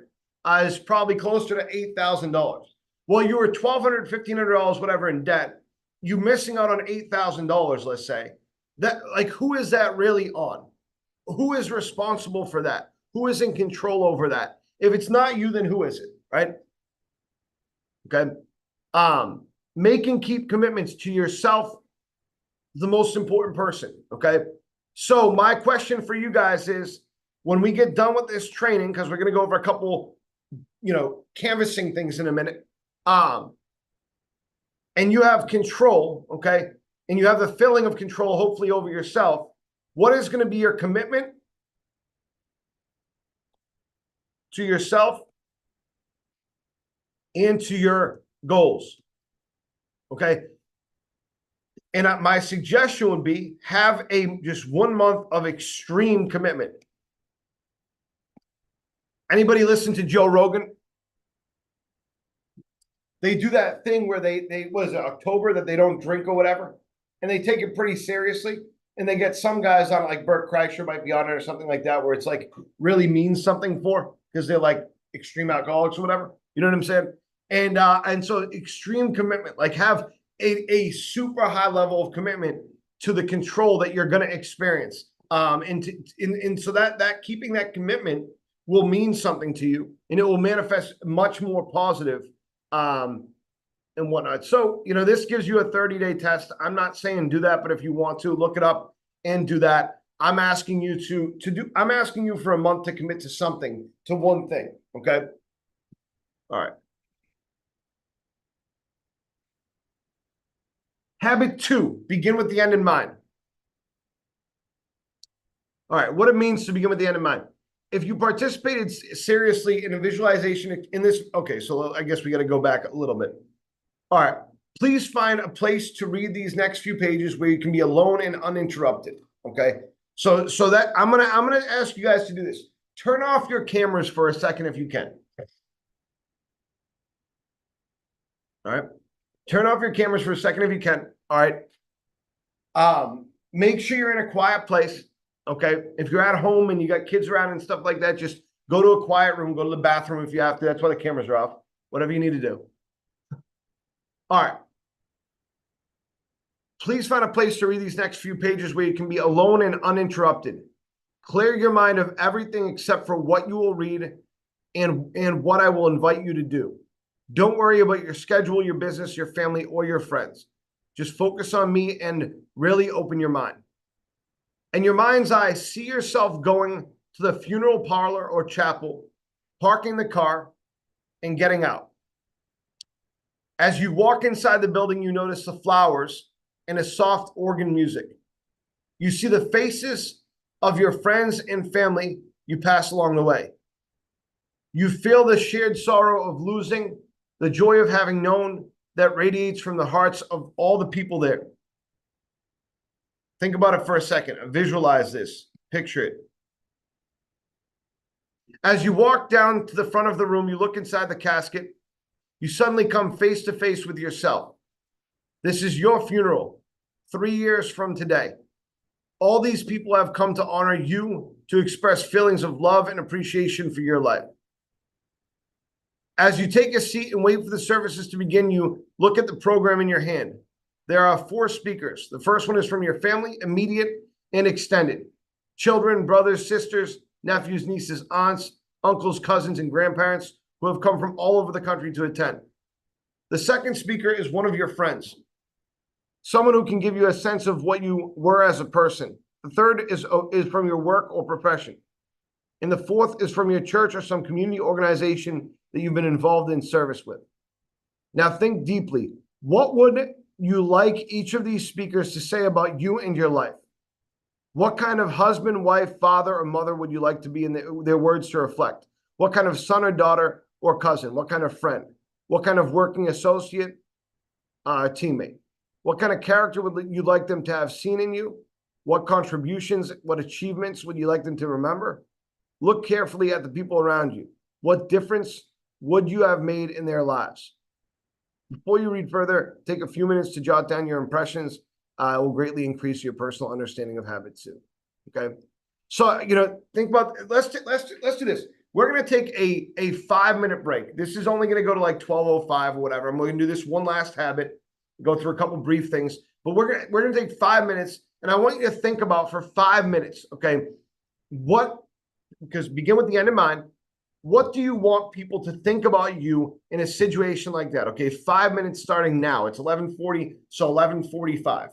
is probably closer to $8,000. Well, you were $1,200, $1,500, whatever in debt. You missing out on $8,000, let's say. That, like, who is that really on? Who is responsible for that? Who is in control over that? If it's not you, then who is it, right? Okay. Make and keep commitments to yourself, the most important person, okay? So my question for you guys is, when we get done with this training, because we're going to go over a couple, canvassing things in a minute, and you have control, okay? And you have the feeling of control, hopefully, over yourself. What is going to be your commitment to yourself and to your goals? Okay. And my suggestion would be have just 1 month of extreme commitment. Anybody listen to Joe Rogan? they do that thing where they was it October that they don't drink or whatever, and they take it pretty seriously. And they get some guys on like Bert Kreischer might be on it or something like that, where it's like really means something for because they're like extreme alcoholics or whatever. You know what I'm saying? And so extreme commitment, like have a super high level of commitment to the control that you're going to experience. And so that keeping that commitment will mean something to you, and it will manifest much more positive. And whatnot. So, this gives you a 30-day test. I'm not saying do that, but if you want to look it up and do that, I'm asking you I'm asking you for a month to commit to something, to one thing. Okay. All right. Habit 2, begin with the end in mind. All right. What it means to begin with the end in mind. If you participated seriously in a visualization in this, okay, so I guess we got to go back a little bit. All right, please find a place to read these next few pages where you can be alone and uninterrupted. Okay, so that I'm gonna ask you guys to do this. Turn off your cameras for a second if you can. All right, turn off your cameras for a second if you can. All right, make sure you're in a quiet place. Okay, if you're at home and you got kids around and stuff like that, just go to a quiet room, go to the bathroom if you have to. That's why the cameras are off. Whatever you need to do. All right. Please find a place to read these next few pages where you can be alone and uninterrupted. Clear your mind of everything except for what you will read and what I will invite you to do. Don't worry about your schedule, your business, your family, or your friends. Just focus on me and really open your mind. In your mind's eye, see yourself going to the funeral parlor or chapel, parking the car, and getting out. As you walk inside the building, you notice the flowers and a soft organ music. You see the faces of your friends and family you pass along the way. You feel the shared sorrow of losing, the joy of having known that radiates from the hearts of all the people there. Think about it for a second. Visualize this. Picture it. As you walk down to the front of the room, you look inside the casket. You suddenly come face to face with yourself. This is your funeral 3 years from today. All these people have come to honor you, to express feelings of love and appreciation for your life. As you take a seat and wait for the services to begin, you look at the program in your hand. There are 4 speakers. The first one is from your family, immediate and extended. Children, brothers, sisters, nephews, nieces, aunts, uncles, cousins, and grandparents who have come from all over the country to attend. The second speaker is one of your friends, someone who can give you a sense of what you were as a person. The third is from your work or profession. And the fourth is from your church or some community organization that you've been involved in service with. Now think deeply. What would you like each of these speakers to say about you and your life? What kind of husband, wife, father, or mother would you like to be in their words to reflect? What kind of son or daughter or cousin? What kind of friend? What kind of working associate, teammate? What kind of character would you like them to have seen in you? What contributions, what achievements would you like them to remember? Look carefully at the people around you. What difference would you have made in their lives? Before you read further, take a few minutes to jot down your impressions. It will greatly increase your personal understanding of habit too. Okay. So, think about, let's do this. We're going to take a 5-minute break. This is only going to go to like 12:05 or whatever. I'm going to do this one last habit, go through a couple brief things, but we're going to take 5 minutes, and I want you to think about for 5 minutes. Okay. Because begin with the end in mind. What do you want people to think about you in a situation like that? Okay. 5 minutes starting now. It's 11:40. So 11:45.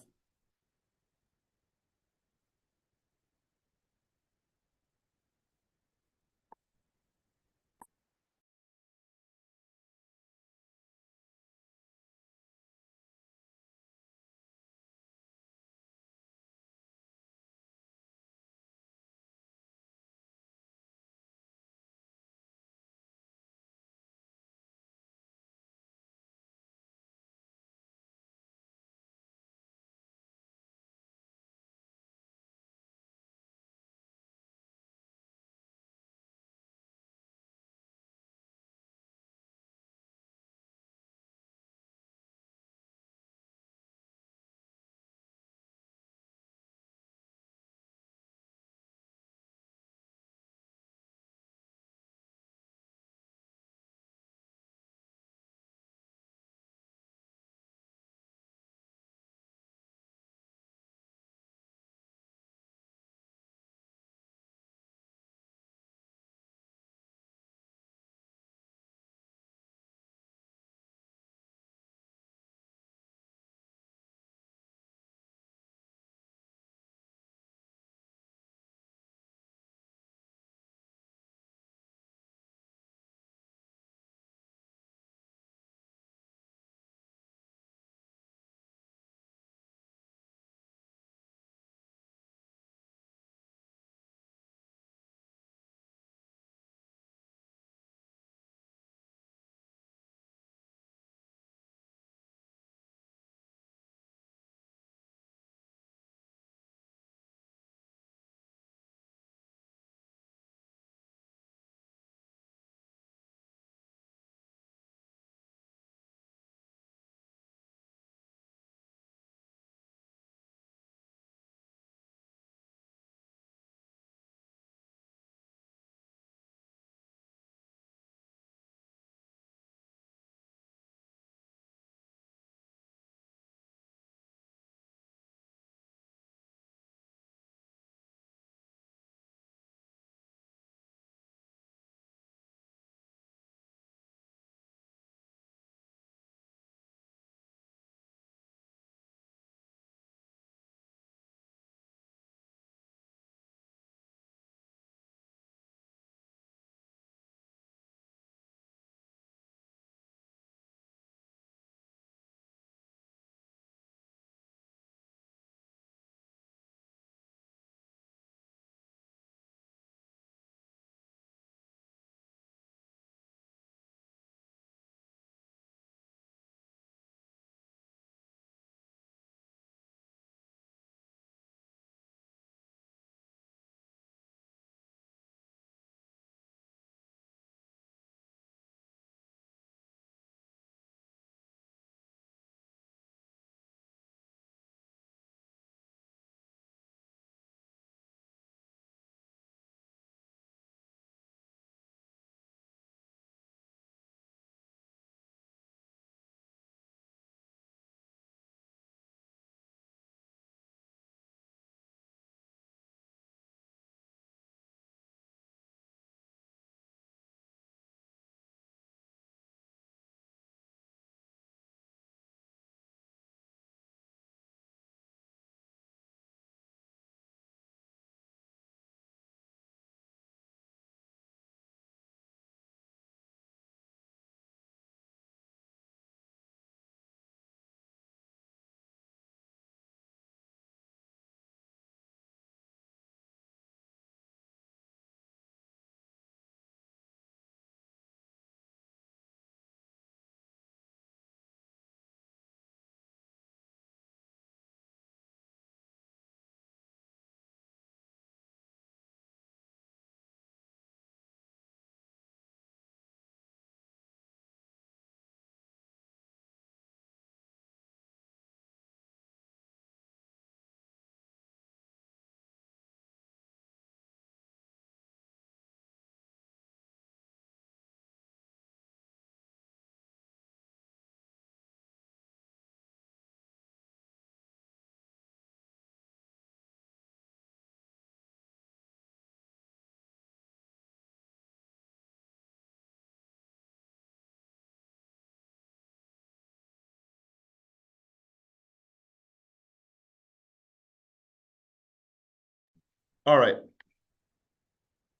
All right.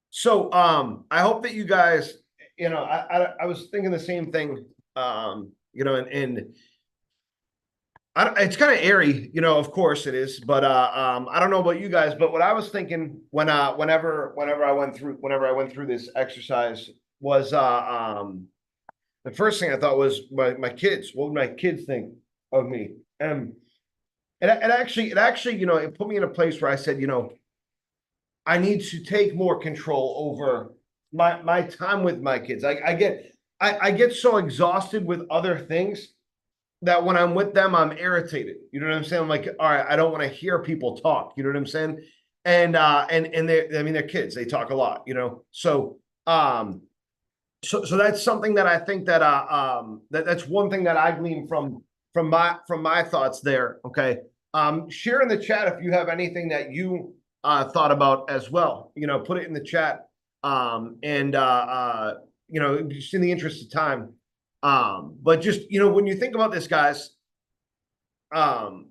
So, I hope that you guys, I was thinking the same thing, and it's kind of airy, of course it is, but I don't know about you guys, but what I was thinking whenever I went through this exercise was the first thing I thought was my kids. What would my kids think of me? And it actually, it put me in a place where I said, I need to take more control over my time with my kids. I get so exhausted with other things that when I'm with them, I'm irritated. You know what I'm saying? I'm like, all right, I don't want to hear people talk. You know what I'm saying? And they're kids. They talk a lot. So that's something that I think that that's one thing that I glean from my thoughts there. Okay. Share in the chat if you have anything that you thought about as well. Put it in the chat. Just in the interest of time. But just when you think about this, guys, let's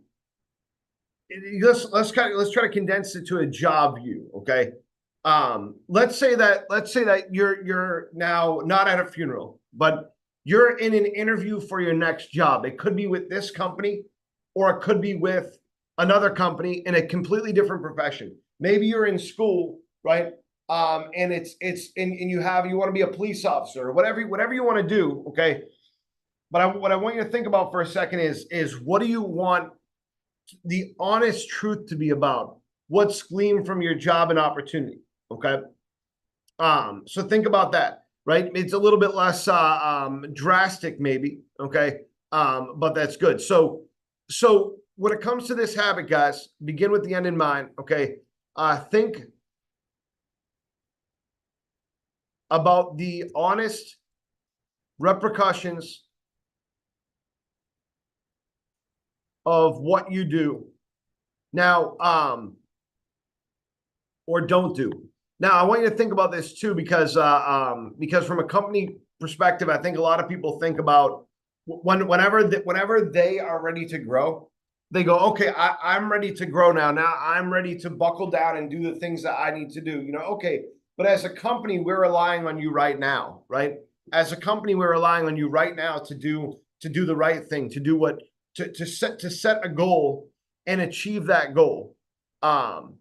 try to condense it to a job view. Okay. Let's say that you're now not at a funeral, but you're in an interview for your next job. It could be with this company, or it could be with another company in a completely different profession. Maybe you're in school, right? And you want to be a police officer or whatever you want to do. Okay. But what I want you to think about for a second is what do you want the honest truth to be about? What's gleaned from your job and opportunity? Okay. So think about that, right? It's a little bit less drastic, maybe. Okay. But that's good. So when it comes to this habit, guys, begin with the end in mind. Okay. Think about the honest repercussions of what you do now, or don't do. Now, I want you to think about this too, because from a company perspective, I think a lot of people think about whenever they are ready to grow, they go, okay, I'm ready to grow now. Now I'm ready to buckle down and do the things that I need to do. Okay, but as a company, we're relying on you right now, right? As a company, we're relying on you right now to do the right thing, to do what to set a goal and achieve that goal. So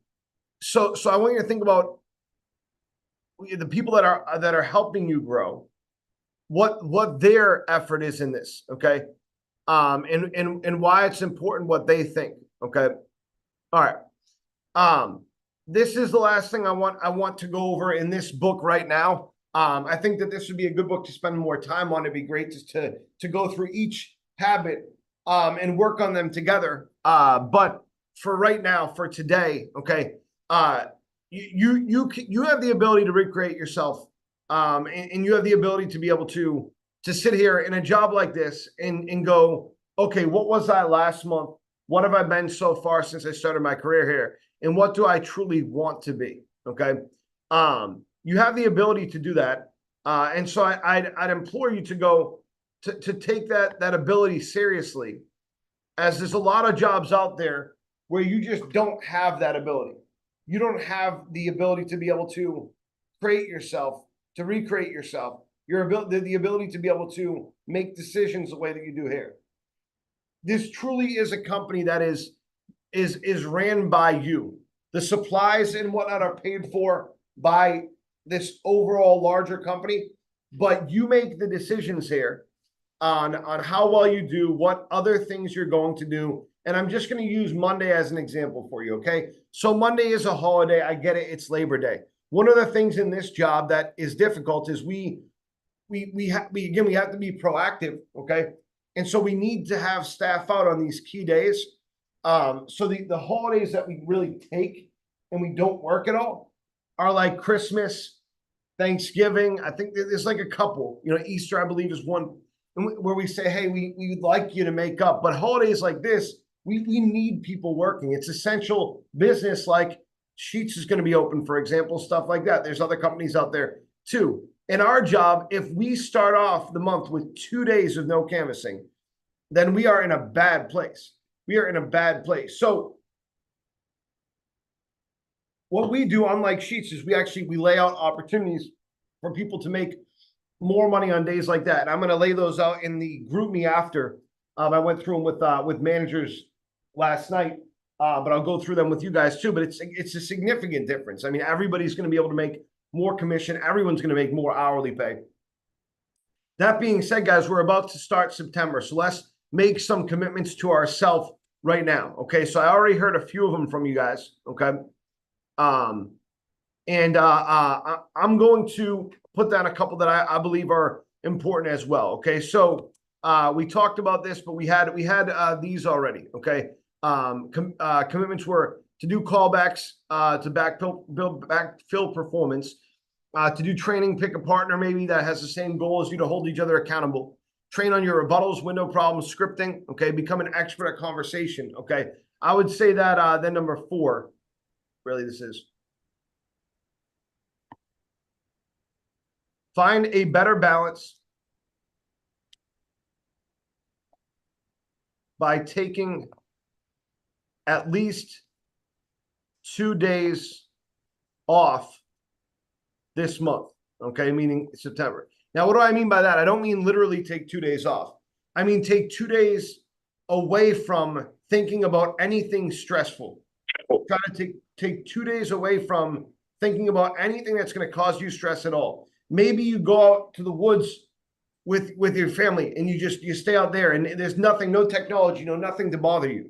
I want you to think about the people that are helping you grow, what their effort is in this, okay? And why it's important what they think, okay? All right. This is the last thing I want to go over in this book right now. I think that this would be a good book to spend more time on. It'd be great just to go through each habit and work on them together. But for right now, for today, okay, you have the ability to recreate yourself, and you have the ability to be able to sit here in a job like this and go, okay, what was I last month? What have I been so far since I started my career here? And what do I truly want to be? Okay. You have the ability to do that. And so I'd implore you to go to take that ability seriously, as there's a lot of jobs out there where you just don't have that ability. You don't have the ability to be able to create yourself, to recreate yourself, the ability to be able to make decisions the way that you do here. This truly is a company that is ran by you. The supplies and whatnot are paid for by this overall larger company, but you make the decisions here on how well you do, what other things you're going to do. And I'm just going to use Monday as an example for you, okay? So Monday is a holiday. I get it. It's Labor Day. One of the things in this job that is difficult is we have to be proactive, okay? And so we need to have staff out on these key days. So the holidays that we really take and we don't work at all are like Christmas, Thanksgiving. I think there's like a couple, Easter, I believe, is one where we say, hey, we'd like you to make up. But holidays like this, we need people working. It's essential business, like Sheetz is going to be open, for example, stuff like that. There's other companies out there too. In our job, if we start off the month with 2 days of no canvassing, then we are in a bad place. We are in a bad place. So what we do, unlike Sheets, is we lay out opportunities for people to make more money on days like that. And I'm going to lay those out in the group me after. I went through them with managers last night, but I'll go through them with you guys too. But it's a significant difference. I mean, everybody's going to be able to make more commission. Everyone's going to make more hourly pay. That being said, guys, we're about to start September, so let's make some commitments to ourselves right now. Okay, so I already heard a few of them from you guys. Okay, I'm going to put down a couple that I believe are important as well. Okay, so we talked about this, but we had these already. Okay, commitments were to do callbacks to backfill performance. To do training, pick a partner maybe that has the same goal as you to hold each other accountable. Train on your rebuttals, window problems, scripting. Okay, become an expert at conversation. Okay, I would say that then number 4, really this is. Find a better balance by taking at least 2 days off this month, okay, meaning September. Now, what do I mean by that? I don't mean literally take 2 days off. I mean take 2 days away from thinking about anything stressful. Try to take 2 days away from thinking about anything that's going to cause you stress at all. Maybe you go out to the woods with your family and you stay out there and there's nothing, no technology, nothing to bother you.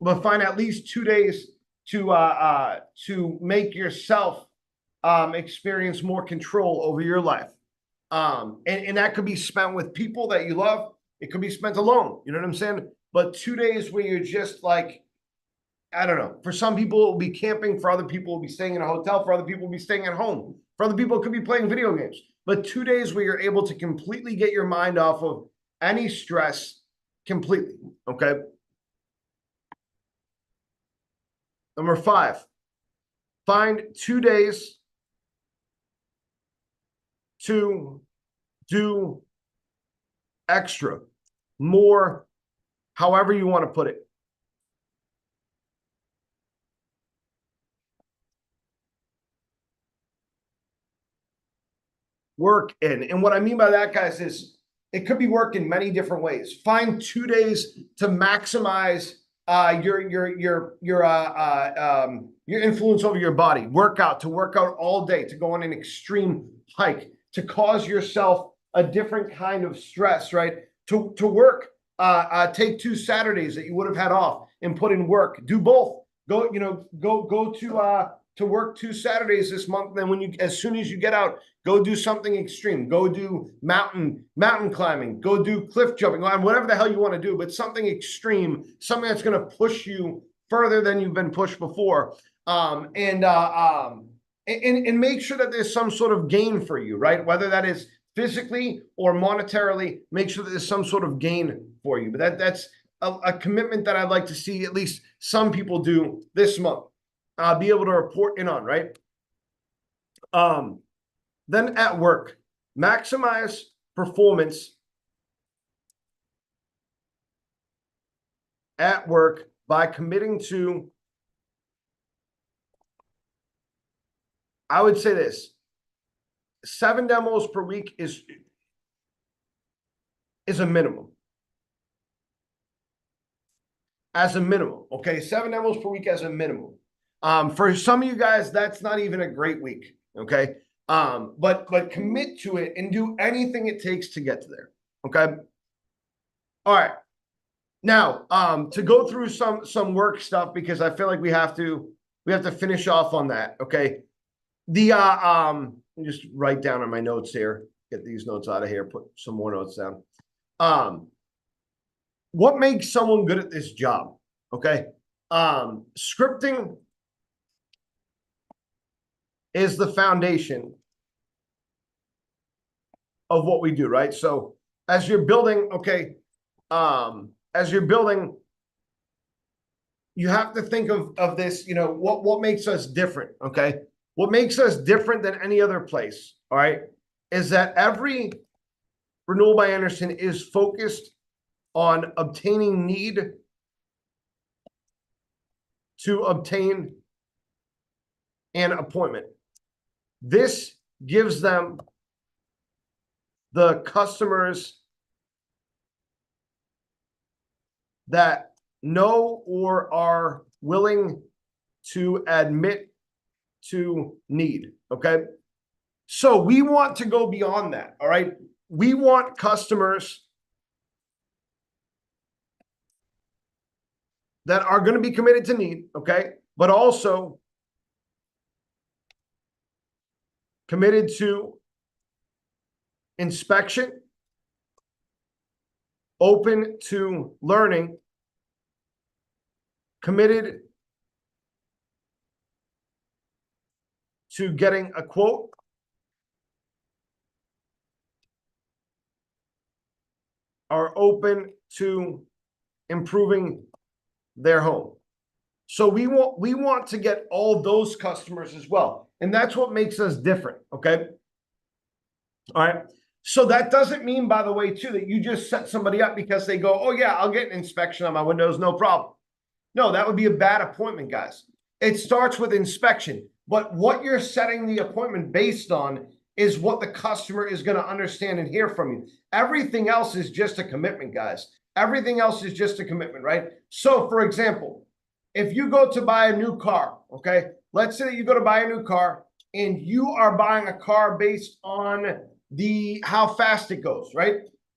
But find at least 2 days to make yourself experience more control over your life. And that could be spent with people that you love. It could be spent alone. You know what I'm saying? But 2 days where you're just like, I don't know. For some people, it will be camping. For other people, it will be staying in a hotel. For other people, it will be staying at home. For other people, it could be playing video games. But 2 days where you're able to completely get your mind off of any stress completely. Okay. Number 5, find 2 days to do extra, more, however you want to put it. Work in. And what I mean by that, guys, is it could be work in many different ways. Find 2 days to maximize your influence over your body. To work out all day, to go on an extreme hike, to cause yourself a different kind of stress, right? To work, take 2 Saturdays that you would have had off and put in work. Do both. Go to work 2 Saturdays this month. And then as soon as you get out, go do something extreme. Go do mountain climbing. Go do cliff jumping. Whatever the hell you want to do, but something extreme, something that's going to push you further than you've been pushed before. And make sure that there's some sort of gain for you, right? Whether that is physically or monetarily, make sure that there's some sort of gain for you. But that's a commitment that I'd like to see at least some people do this month. Be able to report in on, right? Then at work, maximize performance at work by committing to, I would say this, 7 demos per week is a minimum. As a minimum, okay? 7 demos per week as a minimum. For some of you guys, that's not even a great week, okay? But commit to it and do anything it takes to get to there, okay? All right. Now, to go through some work stuff, because I feel like we have to finish off on that, okay? Let me just write down on my notes here, get these notes out of here, put some more notes down. What makes someone good at this job, okay? Scripting is the foundation of what we do, right? So as you're building, okay, you have to think of this, what makes us different, okay? What makes us different than any other place, all right, is that every Renewal by Andersen is focused on obtaining need to obtain an appointment. This gives them the customers that know or are willing to admit to need, okay? So we want to go beyond that, all right? We want customers that are going to be committed to need, okay? But also committed to inspection, open to learning, committed to getting a quote, are open to improving their home. So we want to get all those customers as well. And that's what makes us different, okay? All right. So that doesn't mean, by the way, too, that you just set somebody up because they go, oh yeah, I'll get an inspection on my windows, no problem. No, that would be a bad appointment, guys. It starts with inspection, but what you're setting the appointment based on is what the customer is going to understand and hear from you. Everything else is just a commitment, guys. Everything else is just a commitment, right? So, for example, if you go to buy a new car, okay, let's say that you go to buy a new car and you are buying a car based on how fast it goes, right?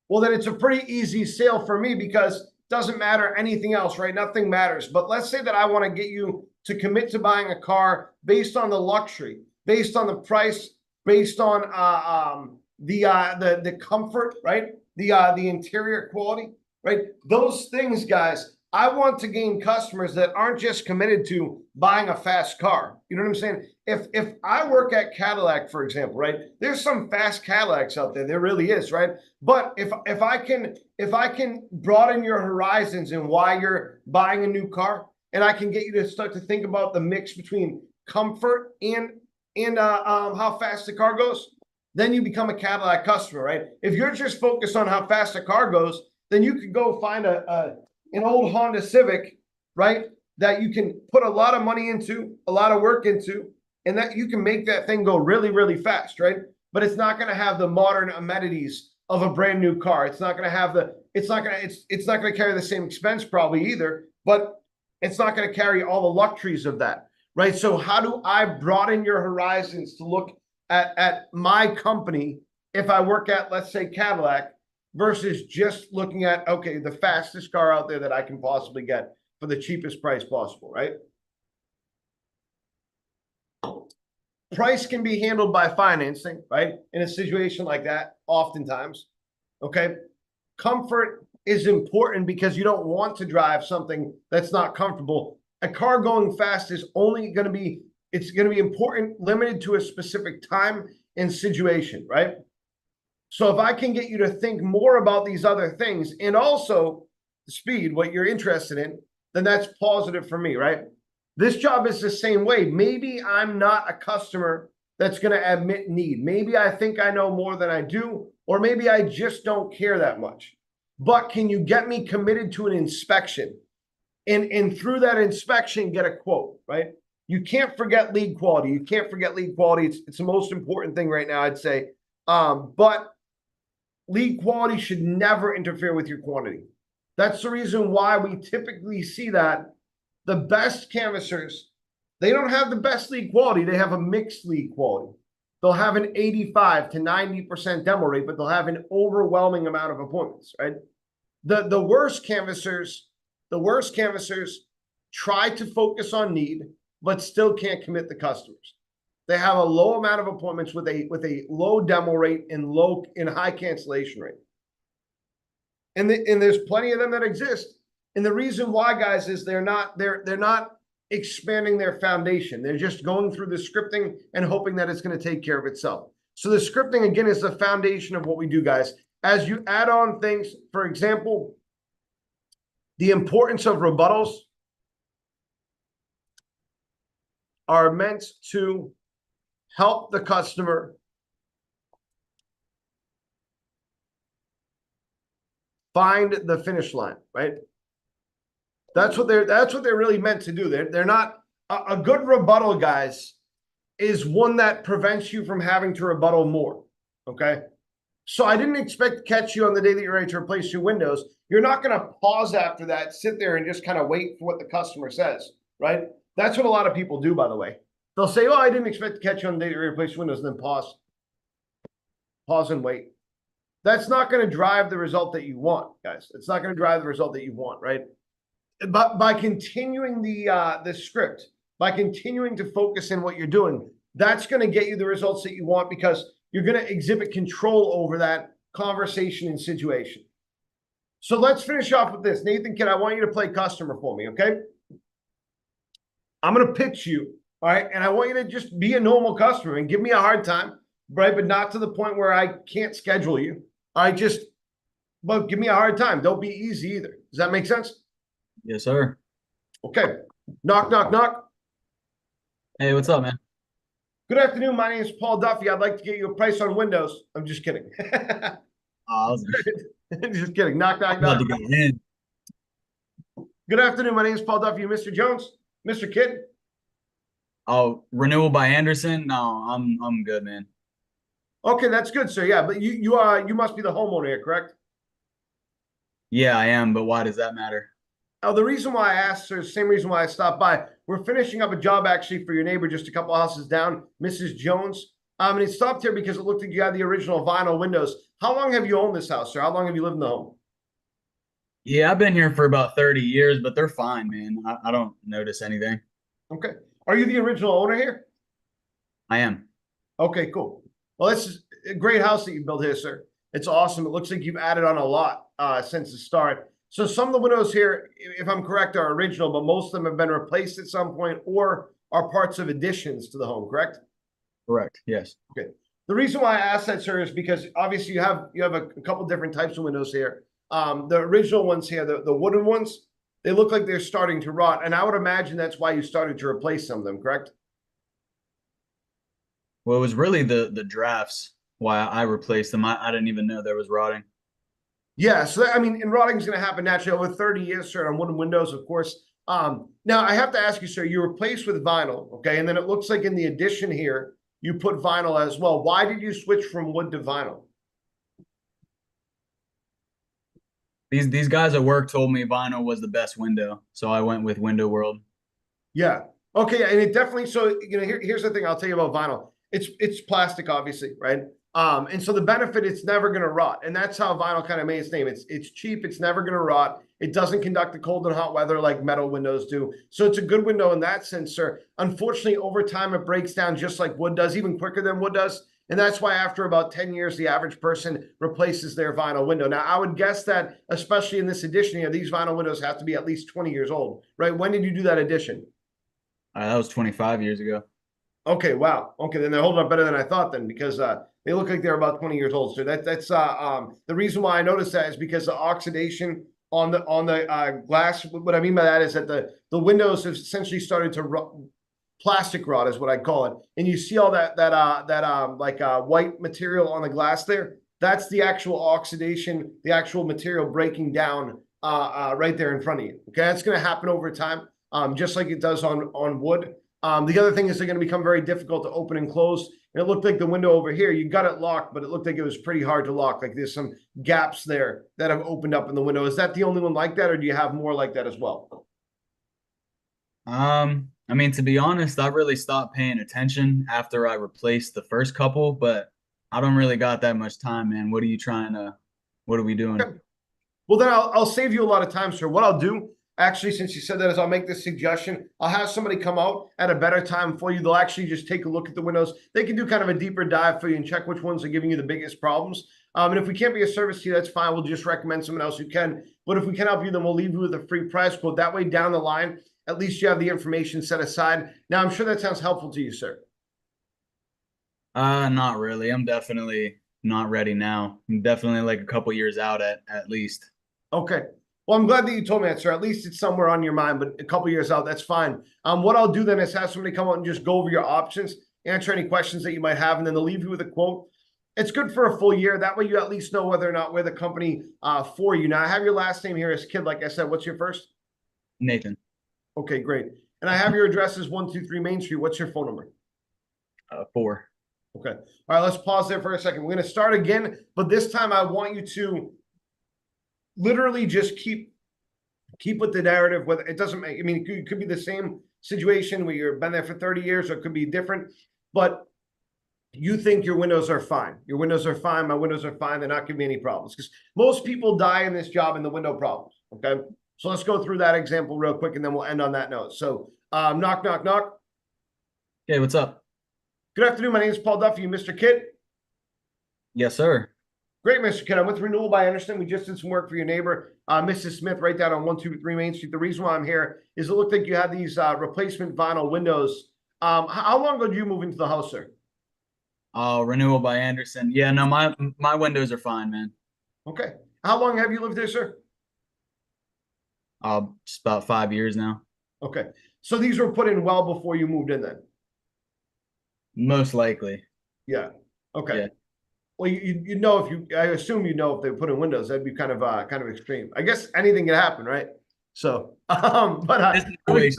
Well, then it's a pretty easy sale for me because it doesn't matter anything else, right? Nothing matters. But let's say that I want to get you to commit to buying a car based on the luxury, based on the price, based on the comfort, right? The interior quality, right? Those things, guys, I want to gain customers that aren't just committed to buying a fast car. You know what I'm saying? If I work at Cadillac, for example, right? There's some fast Cadillacs out there. There really is, right? But if I can broaden your horizons and why you're buying a new car, and I can get you to start to think about the mix between comfort and how fast the car goes, then you become a Cadillac customer, right? If you're just focused on how fast a car goes, then you could go find an old Honda Civic, right? That you can put a lot of money into, a lot of work into, and that you can make that thing go really, really fast, right? But it's not going to have the modern amenities of a brand new car. It's not going to have it's not going to carry the same expense probably either, but it's not going to carry all the luxuries of that, right? So how do I broaden your horizons to look at my company if I work at, let's say, Cadillac, versus just looking at, okay, the fastest car out there that I can possibly get for the cheapest price possible, right? Price can be handled by financing, right? In a situation like that, oftentimes, okay? Comfort is important because you don't want to drive something that's not comfortable. A car going fast is only going to be, it's going to be important, limited to a specific time and situation, right? So if I can get you to think more about these other things and also speed, what you're interested in, then that's positive for me, right? This job is the same way. Maybe I'm not a customer that's going to admit need. Maybe I think I know more than I do, or maybe I just don't care that much. But can you get me committed to an inspection? And through that inspection, get a quote, right? You can't forget lead quality. You can't forget lead quality. It's the most important thing right now, I'd say. But lead quality should never interfere with your quantity. That's the reason why we typically see that the best canvassers, they don't have the best lead quality. They have a mixed lead quality. They'll have an 85 to 90% demo rate, but they'll have an overwhelming amount of appointments, right? The worst canvassers try to focus on need, but still can't commit the customers. They have a low amount of appointments with a low demo rate and high cancellation rate. And there's plenty of them that exist. And the reason why, guys, is they're not expanding their foundation. They're just going through the scripting and hoping that it's going to take care of itself. So the scripting, again, is the foundation of what we do, guys. As you add on things, for example, the importance of rebuttals are meant to help the customer find the finish line, right? That's what they're really meant to do. They're not a good rebuttal, guys, is one that prevents you from having to rebuttal more. Okay. So I didn't expect to catch you on the day that you're ready to replace your windows. You're not going to pause after that, sit there and just kind of wait for what the customer says, right? That's what a lot of people do, by the way. They'll say, oh, I didn't expect to catch you on the day that you're ready to replace your windows, and then pause. Pause and wait. That's not going to drive the result that you want, guys. It's not going to drive the result that you want, right? But by continuing the script, by continuing to focus in what you're doing, that's going to get you the results that you want because you're going to exhibit control over that conversation and situation. So let's finish off with this. Nathan, kid, I want you to play customer for me, okay? I'm going to pitch you, all right? And I want you to just be a normal customer and give me a hard time, right? But not to the point where I can't schedule you. I just, well, give me a hard time. Don't be easy either. Does that make sense? Yes, sir. Okay. Knock, knock, knock. Hey, what's up, man? Good afternoon. My name is Paul Duffy. I'd like to get you a price on windows. I'm just kidding. I was Just kidding. Knock, knock, about knock. to get in. Good afternoon. My name is Paul Duffy. Mr. Jones, Mr. Kidd. Oh, renewal by Anderson? No, I'm good, man. Okay, that's good, sir. Yeah, but you must be the homeowner here, correct? Yeah, I am, but why does that matter? Now, the reason why I asked, sir, is the same reason why I stopped by. We're finishing up a job actually for your neighbor just a couple houses down, Mrs. Jones. And it stopped here because it looked like you had the original vinyl windows. How long have you owned this house, sir? How long have you lived in the home? Yeah, I've been here for about 30 years, but they're fine, man. I don't notice anything. Okay. Are you the original owner here? I am. Okay, cool. Well, this is a great house that you built here, sir. It's awesome. It looks like you've added on a lot since the start. So some of the windows here, if I'm correct, are original, but most of them have been replaced at some point or are parts of additions to the home, correct? Correct. Yes. Okay. The reason why I asked that, sir, is because obviously you have a couple different types of windows here. The original ones here, the wooden ones, they look like they're starting to rot. And I would imagine that's why you started to replace some of them, correct? Well, it was really the drafts why I replaced them. I didn't even know there was rotting. Yeah, so I mean, and rotting is going to happen naturally over 30 years, sir, on wooden windows, of course. Now, I have to ask you, sir, you replaced with vinyl, okay? And then it looks like in the addition here, you put vinyl as well. Why did you switch from wood to vinyl? These guys at work told me vinyl was the best window, so I went with Window World. Yeah. Okay, and it definitely, so, here's the thing I'll tell you about vinyl. It's plastic, obviously, right? And so the benefit, it's never going to rot. And that's how vinyl kind of made its name. It's cheap. It's never going to rot. It doesn't conduct the cold and hot weather like metal windows do. So it's a good window in that sense, sir. Unfortunately, over time, it breaks down just like wood does, even quicker than wood does. And that's why after about 10 years, the average person replaces their vinyl window. Now, I would guess that, especially in this edition here, these vinyl windows have to be at least 20 years old, right? When did you do that addition? That was 25 years ago. Okay, wow. Okay, then they're holding up better than I thought then, because they look like they're about 20 years old. So that's the reason why I noticed that is because the oxidation on the glass. What I mean by that is that the windows have essentially started to rot. Plastic rot is what I call it. And you see all that white material on the glass there? That's the actual oxidation, the actual material breaking down right there in front of you. Okay, that's going to happen over time, just like it does on wood. The other thing is they're going to become very difficult to open and close. And it looked like the window over here, you got it locked, but it looked like it was pretty hard to lock. Like there's some gaps there that have opened up in the window. Is that the only one like that, or do you have more like that as well? I mean, to be honest, I really stopped paying attention after I replaced the first couple, but I don't really got that much time, man. What are we doing? Okay. Well, then I'll save you a lot of time, sir. What I'll do, actually, since you said that, is I'll make this suggestion. I'll have somebody come out at a better time for you. They'll actually just take a look at the windows. They can do kind of a deeper dive for you and check which ones are giving you the biggest problems. And if we can't be a service to you, that's fine. We'll just recommend someone else who can. But if we can help you, then we'll leave you with a free price quote. That way, down the line, at least you have the information set aside. Now, I'm sure that sounds helpful to you, sir. Not really. I'm definitely not ready now. I'm definitely like a couple years out at least. Okay. Well, I'm glad that you told me that, sir. At least it's somewhere on your mind, but a couple years out, that's fine. What I'll do then is have somebody come out and just go over your options, answer any questions that you might have, and then they'll leave you with a quote. It's good for a full year. That way you at least know whether or not we're the company for you. Now, I have your last name here as Kid, like I said. What's your first? Nathan. Okay, great. And I have your address as 123 Main Street. What's your phone number? 4. Okay. All right, let's pause there for a second. We're going to start again, but this time I want you to literally just keep with the narrative. Whether it doesn't make, I mean, it could be the same situation where you've been there for 30 years, or it could be different, but you think your windows are fine. Your windows are fine. My windows are fine. They're not giving me any problems, because most people die in this job in the window problems. Okay. So let's go through that example real quick, and then we'll end on that note. So knock, knock, knock. Hey, what's up? Good afternoon. My name is Paul Duffy. Mr. Kidd. Yes, sir. Great, Mr. Kidd. I'm with Renewal by Anderson. We just did some work for your neighbor, Mrs. Smith, right down on 123 Main Street. The reason why I'm here is it looked like you had these replacement vinyl windows. How long ago did you move into the house, sir? Renewal by Anderson. Yeah, no, my windows are fine, man. Okay. How long have you lived there, sir? Just about 5 years now. Okay. So these were put in well before you moved in then? Most likely. Yeah. Okay. Yeah. Well, you know, I assume you know if they put in windows, that'd be kind of extreme. I guess anything can happen, right? So, but the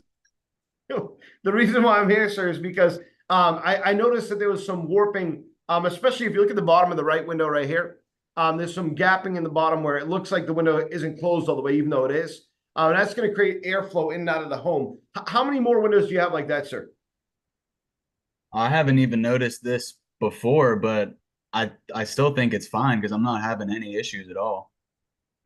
reason why I'm here, sir, is because I noticed that there was some warping, especially if you look at the bottom of the right window right here. There's some gapping in the bottom where it looks like the window isn't closed all the way, even though it is. That's going to create airflow in and out of the home. How many more windows do you have like that, sir? I haven't even noticed this before, but I still think it's fine because I'm not having any issues at all.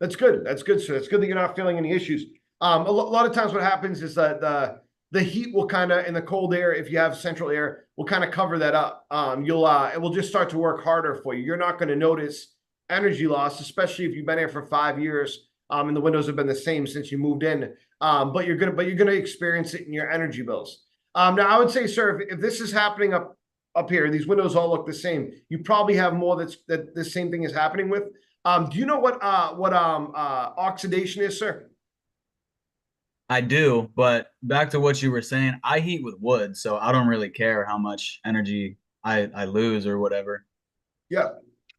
That's good. That's good, sir. It's good that you're not feeling any issues. A lot of times what happens is that the heat will kind of, in the cold air, if you have central air, will kind of cover that up. It will just start to work harder for you. You're not going to notice energy loss, especially if you've been here for 5 years, and the windows have been the same since you moved in. But you're gonna experience it in your energy bills. Now, I would say, sir, if this is happening up here, these windows all look the same. You probably have more that the same thing is happening with. Do you know what oxidation is, sir? I do, but back to what you were saying, I heat with wood, so I don't really care how much energy I lose or whatever. Yeah,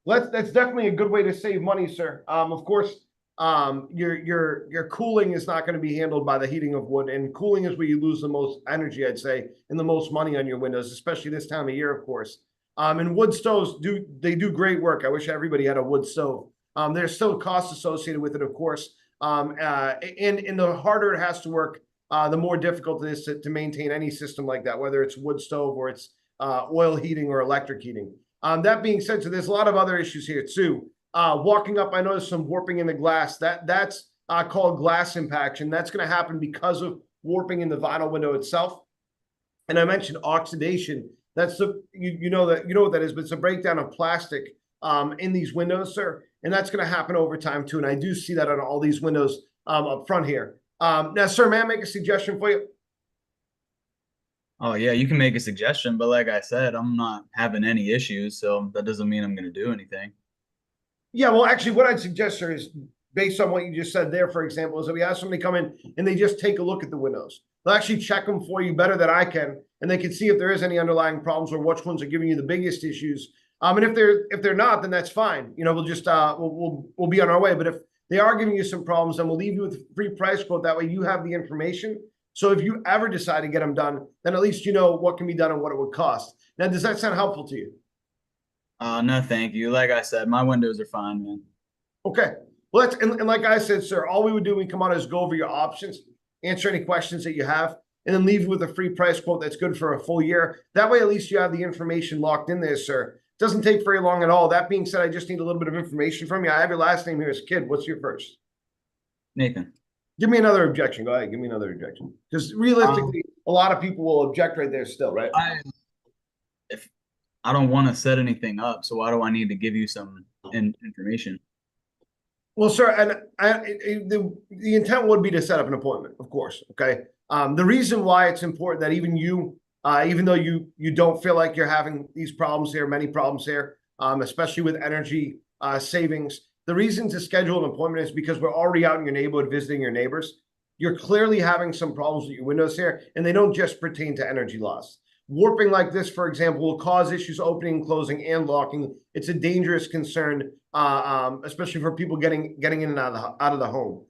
that's definitely a good way to save money, sir. Of course, your cooling is not going to be handled by the heating of wood, and cooling is where you lose the most energy, I'd say, and the most money on your windows, especially this time of year, of course. And wood stoves do great work. I wish everybody had a wood stove. There's still costs associated with it, of course. And the harder it has to work, the more difficult it is to maintain any system like that, whether it's wood stove or it's oil heating or electric heating. That being said, so there's a lot of other issues here too. Walking up, I noticed some warping in the glass. That's called glass impaction. That's going to happen because of warping in the vinyl window itself. And I mentioned oxidation. That's you know what that is, but it's a breakdown of plastic in these windows, sir. And that's going to happen over time too. And I do see that on all these windows up front here. Now, sir, may I make a suggestion for you? Oh yeah, you can make a suggestion, but like I said, I'm not having any issues, so that doesn't mean I'm going to do anything. Yeah, well, actually, what I'd suggest, sir, is based on what you just said there, for example, is that we have somebody come in and they just take a look at the windows. They'll actually check them for you better than I can, and they can see if there is any underlying problems or which ones are giving you the biggest issues. And if they're not, then that's fine. You know, we'll just we'll be on our way. But if they are giving you some problems, then we'll leave you with a free price quote. That way, you have the information. So if you ever decide to get them done, then at least you know what can be done and what it would cost. Now, does that sound helpful to you? No, thank you. Like I said, my windows are fine, man. Okay. Well, and like I said, sir, all we would do when we come out is go over your options, answer any questions that you have, and then leave you with a free price quote that's good for a full year. That way, at least you have the information locked in there, sir. It doesn't take very long at all. That being said, I just need a little bit of information from you. I have your last name here as Kidd. What's your first? Nathan. Give me another objection. Go ahead. Give me another objection. Because realistically, a lot of people will object right there still, right? If I don't want to set anything up, so why do I need to give you some information? Well, sir, and the intent would be to set up an appointment, of course. Okay. The reason why it's important that even you, even though you don't feel like you're having these problems here, many problems here, especially with energy savings, the reason to schedule an appointment is because we're already out in your neighborhood visiting your neighbors. You're clearly having some problems with your windows here, and they don't just pertain to energy loss. Warping like this, for example, will cause issues opening, closing, and locking. It's a dangerous concern, especially for people getting in and out of the home.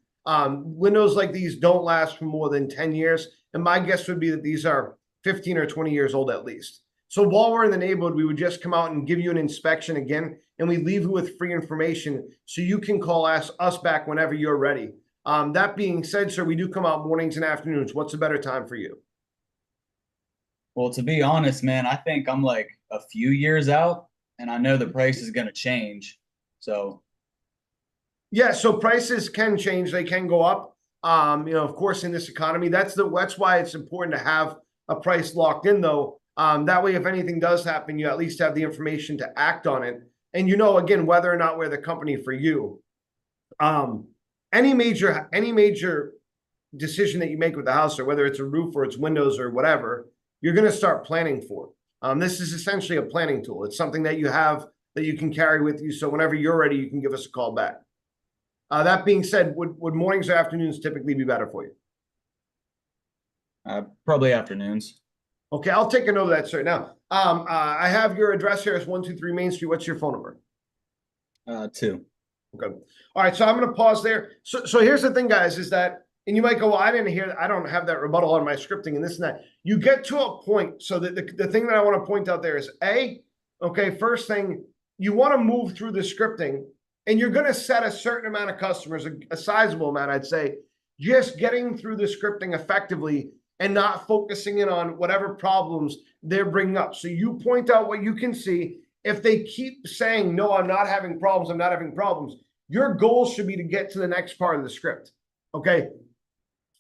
Windows like these don't last for more than 10 years, and my guess would be that these are 15 or 20 years old at least. So while we're in the neighborhood, we would just come out and give you an inspection again, and we leave you with free information so you can call us back whenever you're ready. That being said, sir, we do come out mornings and afternoons. What's a better time for you? Well, to be honest, man, I think I'm like a few years out, and I know the price is going to change. So, Yeah, so prices can change, they can go up. Of course, in this economy, that's why it's important to have a price locked in, though. That way, if anything does happen, you at least have the information to act on it. And again, whether or not we're the company for you. Any major decision that you make with the house, or whether it's a roof or it's windows or whatever, you're going to start planning for. This is essentially a planning tool. It's something that you have that you can carry with you. So whenever you're ready, you can give us a call back. That being said, would mornings or afternoons typically be better for you? probably afternoons. Okay, I'll take a note of that, sir. Now, I have your address here as 123 Main Street. What's your phone number? 2. Okay. All right, so I'm going to pause there. So here's the thing, guys, is that, and you might go, well, I didn't hear, I don't have that rebuttal on my scripting and this and that. You get to a point. So the thing that I want to point out there is okay, first thing, you want to move through the scripting, and you're going to set a certain amount of customers, a sizable amount, I'd say, just getting through the scripting effectively and not focusing in on whatever problems they're bringing up. So you point out what you can see. If they keep saying, no, I'm not having problems, I'm not having problems, your goal should be to get to the next part of the script, okay?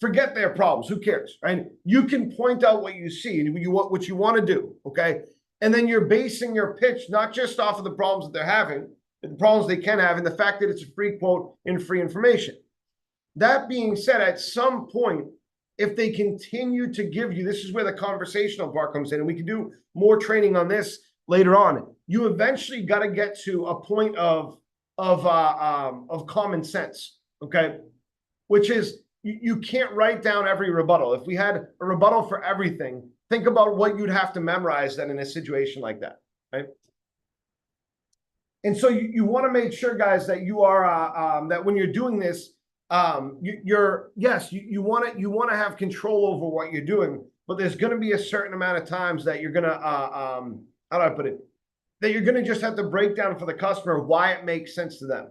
Forget their problems, who cares, right? You can point out what you see and what you want to do, okay? And then you're basing your pitch not just off of the problems that they're having, but the problems they can have, and the fact that it's a free quote and free information. That being said, at some point, if they continue to give you, this is where the conversational part comes in, and we can do more training on this later on. You eventually got to get to a point of common sense, okay? Which is, you can't write down every rebuttal. If we had a rebuttal for everything, think about what you'd have to memorize then in a situation like that, right? And so you want to make sure, guys, that you are that when you're doing this, you want to have control over what you're doing, but there's going to be a certain amount of times that you're going to how do I put it? That you're going to just have to break down for the customer why it makes sense to them.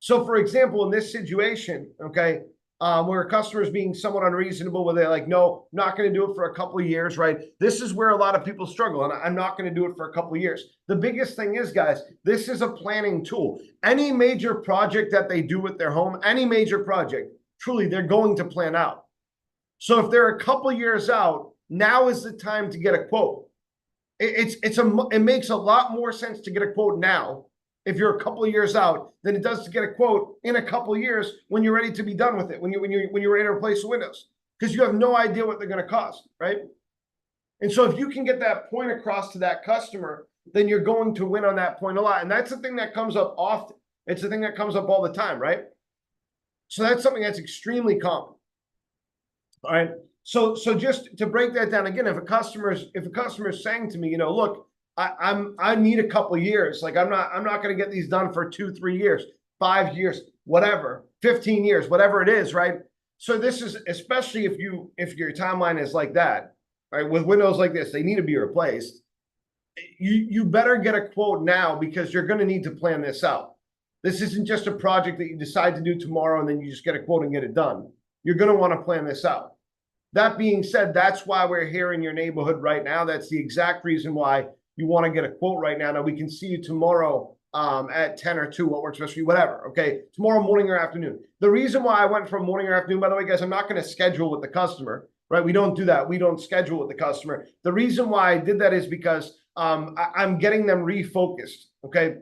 So, for example, in this situation, okay, where a customer is being somewhat unreasonable, where they're like, no, I'm not going to do it for a couple of years, right? This is where a lot of people struggle, and I'm not going to do it for a couple of years. The biggest thing is, guys, this is a planning tool. Any major project that they do with their home, any major project, truly, they're going to plan out. So if they're a couple of years out, now is the time to get a quote. It makes a lot more sense to get a quote now if you're a couple of years out than it does to get a quote in a couple of years when you're ready to be done with it, when you're ready to replace the windows, because you have no idea what they're going to cost, right? And so if you can get that point across to that customer, then you're going to win on that point a lot. And that's the thing that comes up often. It's the thing that comes up all the time, right? So that's something that's extremely common. All right. So just to break that down again, if a customer is saying to me, look, I need a couple of years. Like I'm not going to get these done for 2-3 years, 5 years, whatever, 15 years, whatever it is, right? So this is especially if your timeline is like that, right? With windows like this, they need to be replaced. You better get a quote now because you're going to need to plan this out. This isn't just a project that you decide to do tomorrow and then you just get a quote and get it done. You're going to want to plan this out. That being said, that's why we're here in your neighborhood right now. That's the exact reason why you want to get a quote right now. Now we can see you tomorrow at 10 or 2, what works best for you, whatever. Okay, tomorrow morning or afternoon. The reason why I went from morning or afternoon, by the way, guys, I'm not going to schedule with the customer, right? We don't do that. We don't schedule with the customer. The reason why I did that is because I'm getting them refocused. Okay,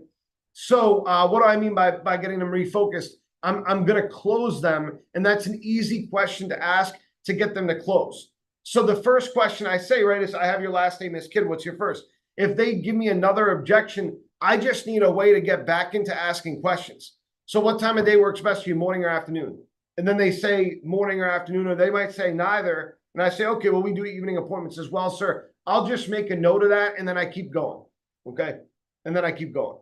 so what do I mean by getting them refocused? I'm going to close them, and that's an easy question to ask to get them to close. So the first question I say, right, is I have your last name as Kid. What's your first? If they give me another objection, I just need a way to get back into asking questions. So what time of day works best for you, morning or afternoon? And then they say morning or afternoon, or they might say neither. And I say, okay, well, we do evening appointments as well, sir. I'll just make a note of that, and then I keep going, okay? And then I keep going,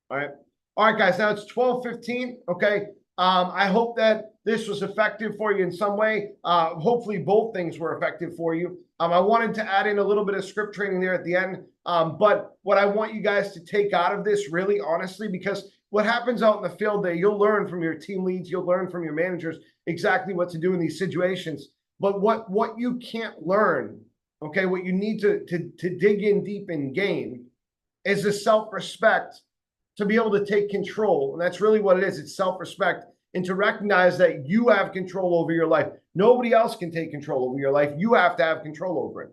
all right? All right, guys, now it's 12:15, okay? I hope that this was effective for you in some way. Hopefully both things were effective for you. I wanted to add in a little bit of script training there at the end. But what I want you guys to take out of this, really honestly, because what happens out in the field there, you'll learn from your team leads, you'll learn from your managers exactly what to do in these situations. But what you can't learn, okay, what you need to dig in deep and gain is the self-respect to be able to take control. And that's really what it is. It's self-respect, and to recognize that you have control over your life. Nobody else can take control over your life. You have to have control over it.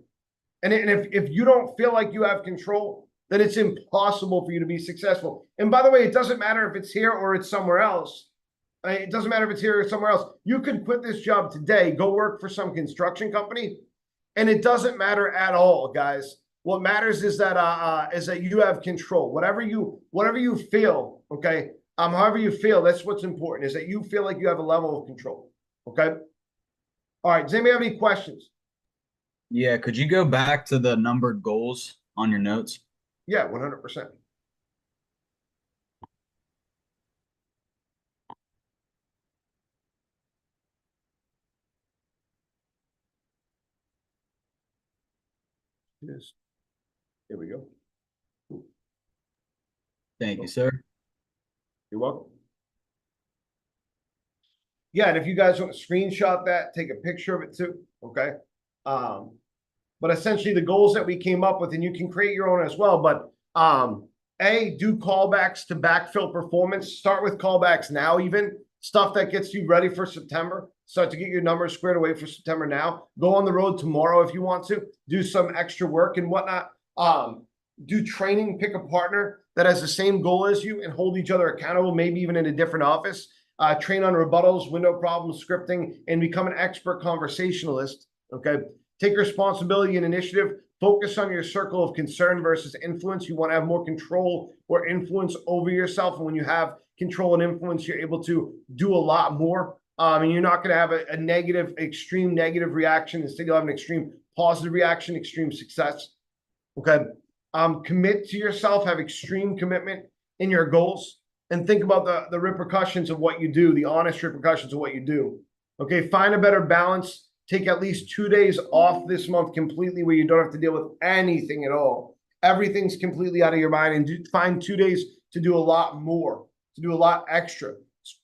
And if you don't feel like you have control, then it's impossible for you to be successful. And by the way, it doesn't matter if it's here or it's somewhere else. It doesn't matter if it's here or somewhere else. You could quit this job today, go work for some construction company, and it doesn't matter at all, guys. What matters is that you have control. Whatever you feel, okay, however you feel, that's what's important, is that you feel like you have a level of control. Okay. All right. Does anybody have any questions? Yeah, could you go back to the numbered goals on your notes? Yeah, 100%. Yes. Here we go. Thank you, sir. You're welcome. Yeah, and if you guys want to screenshot that, take a picture of it too, okay? But essentially the goals that we came up with, and you can create your own as well, but do callbacks to backfill performance. Start with callbacks now, even stuff that gets you ready for September. Start to get your numbers squared away for September now. Go on the road tomorrow if you want to. Do some extra work and whatnot. Do training, pick a partner that has the same goal as you and hold each other accountable, maybe even in a different office. Train on rebuttals, window problems, scripting, and become an expert conversationalist, okay? Take responsibility and initiative. Focus on your circle of concern versus influence. You want to have more control or influence over yourself. And when you have control and influence, you're able to do a lot more. And you're not going to have a negative, extreme negative reaction. Instead, you'll have an extreme positive reaction, extreme success. Okay. Commit to yourself, have extreme commitment in your goals, and think about the repercussions of what you do, the honest repercussions of what you do. Okay. Find a better balance. Take at least 2 days off this month completely where you don't have to deal with anything at all. Everything's completely out of your mind, and find 2 days to do a lot more, to do a lot extra.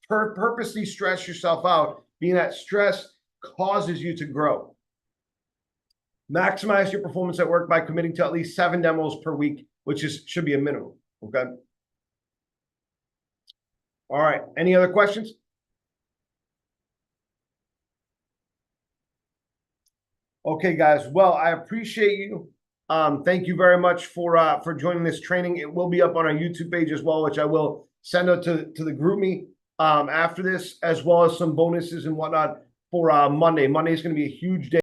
Purposely stress yourself out, being that stress causes you to grow. Maximize your performance at work by committing to at least 7 demos per week, which should be a minimum. Okay. All right. Any other questions? Okay, guys. Well, I appreciate you. Thank you very much for joining this training. It will be up on our YouTube page as well, which I will send out to the GroupMe after this, as well as some bonuses and whatnot for Monday. Monday is going to be a huge day.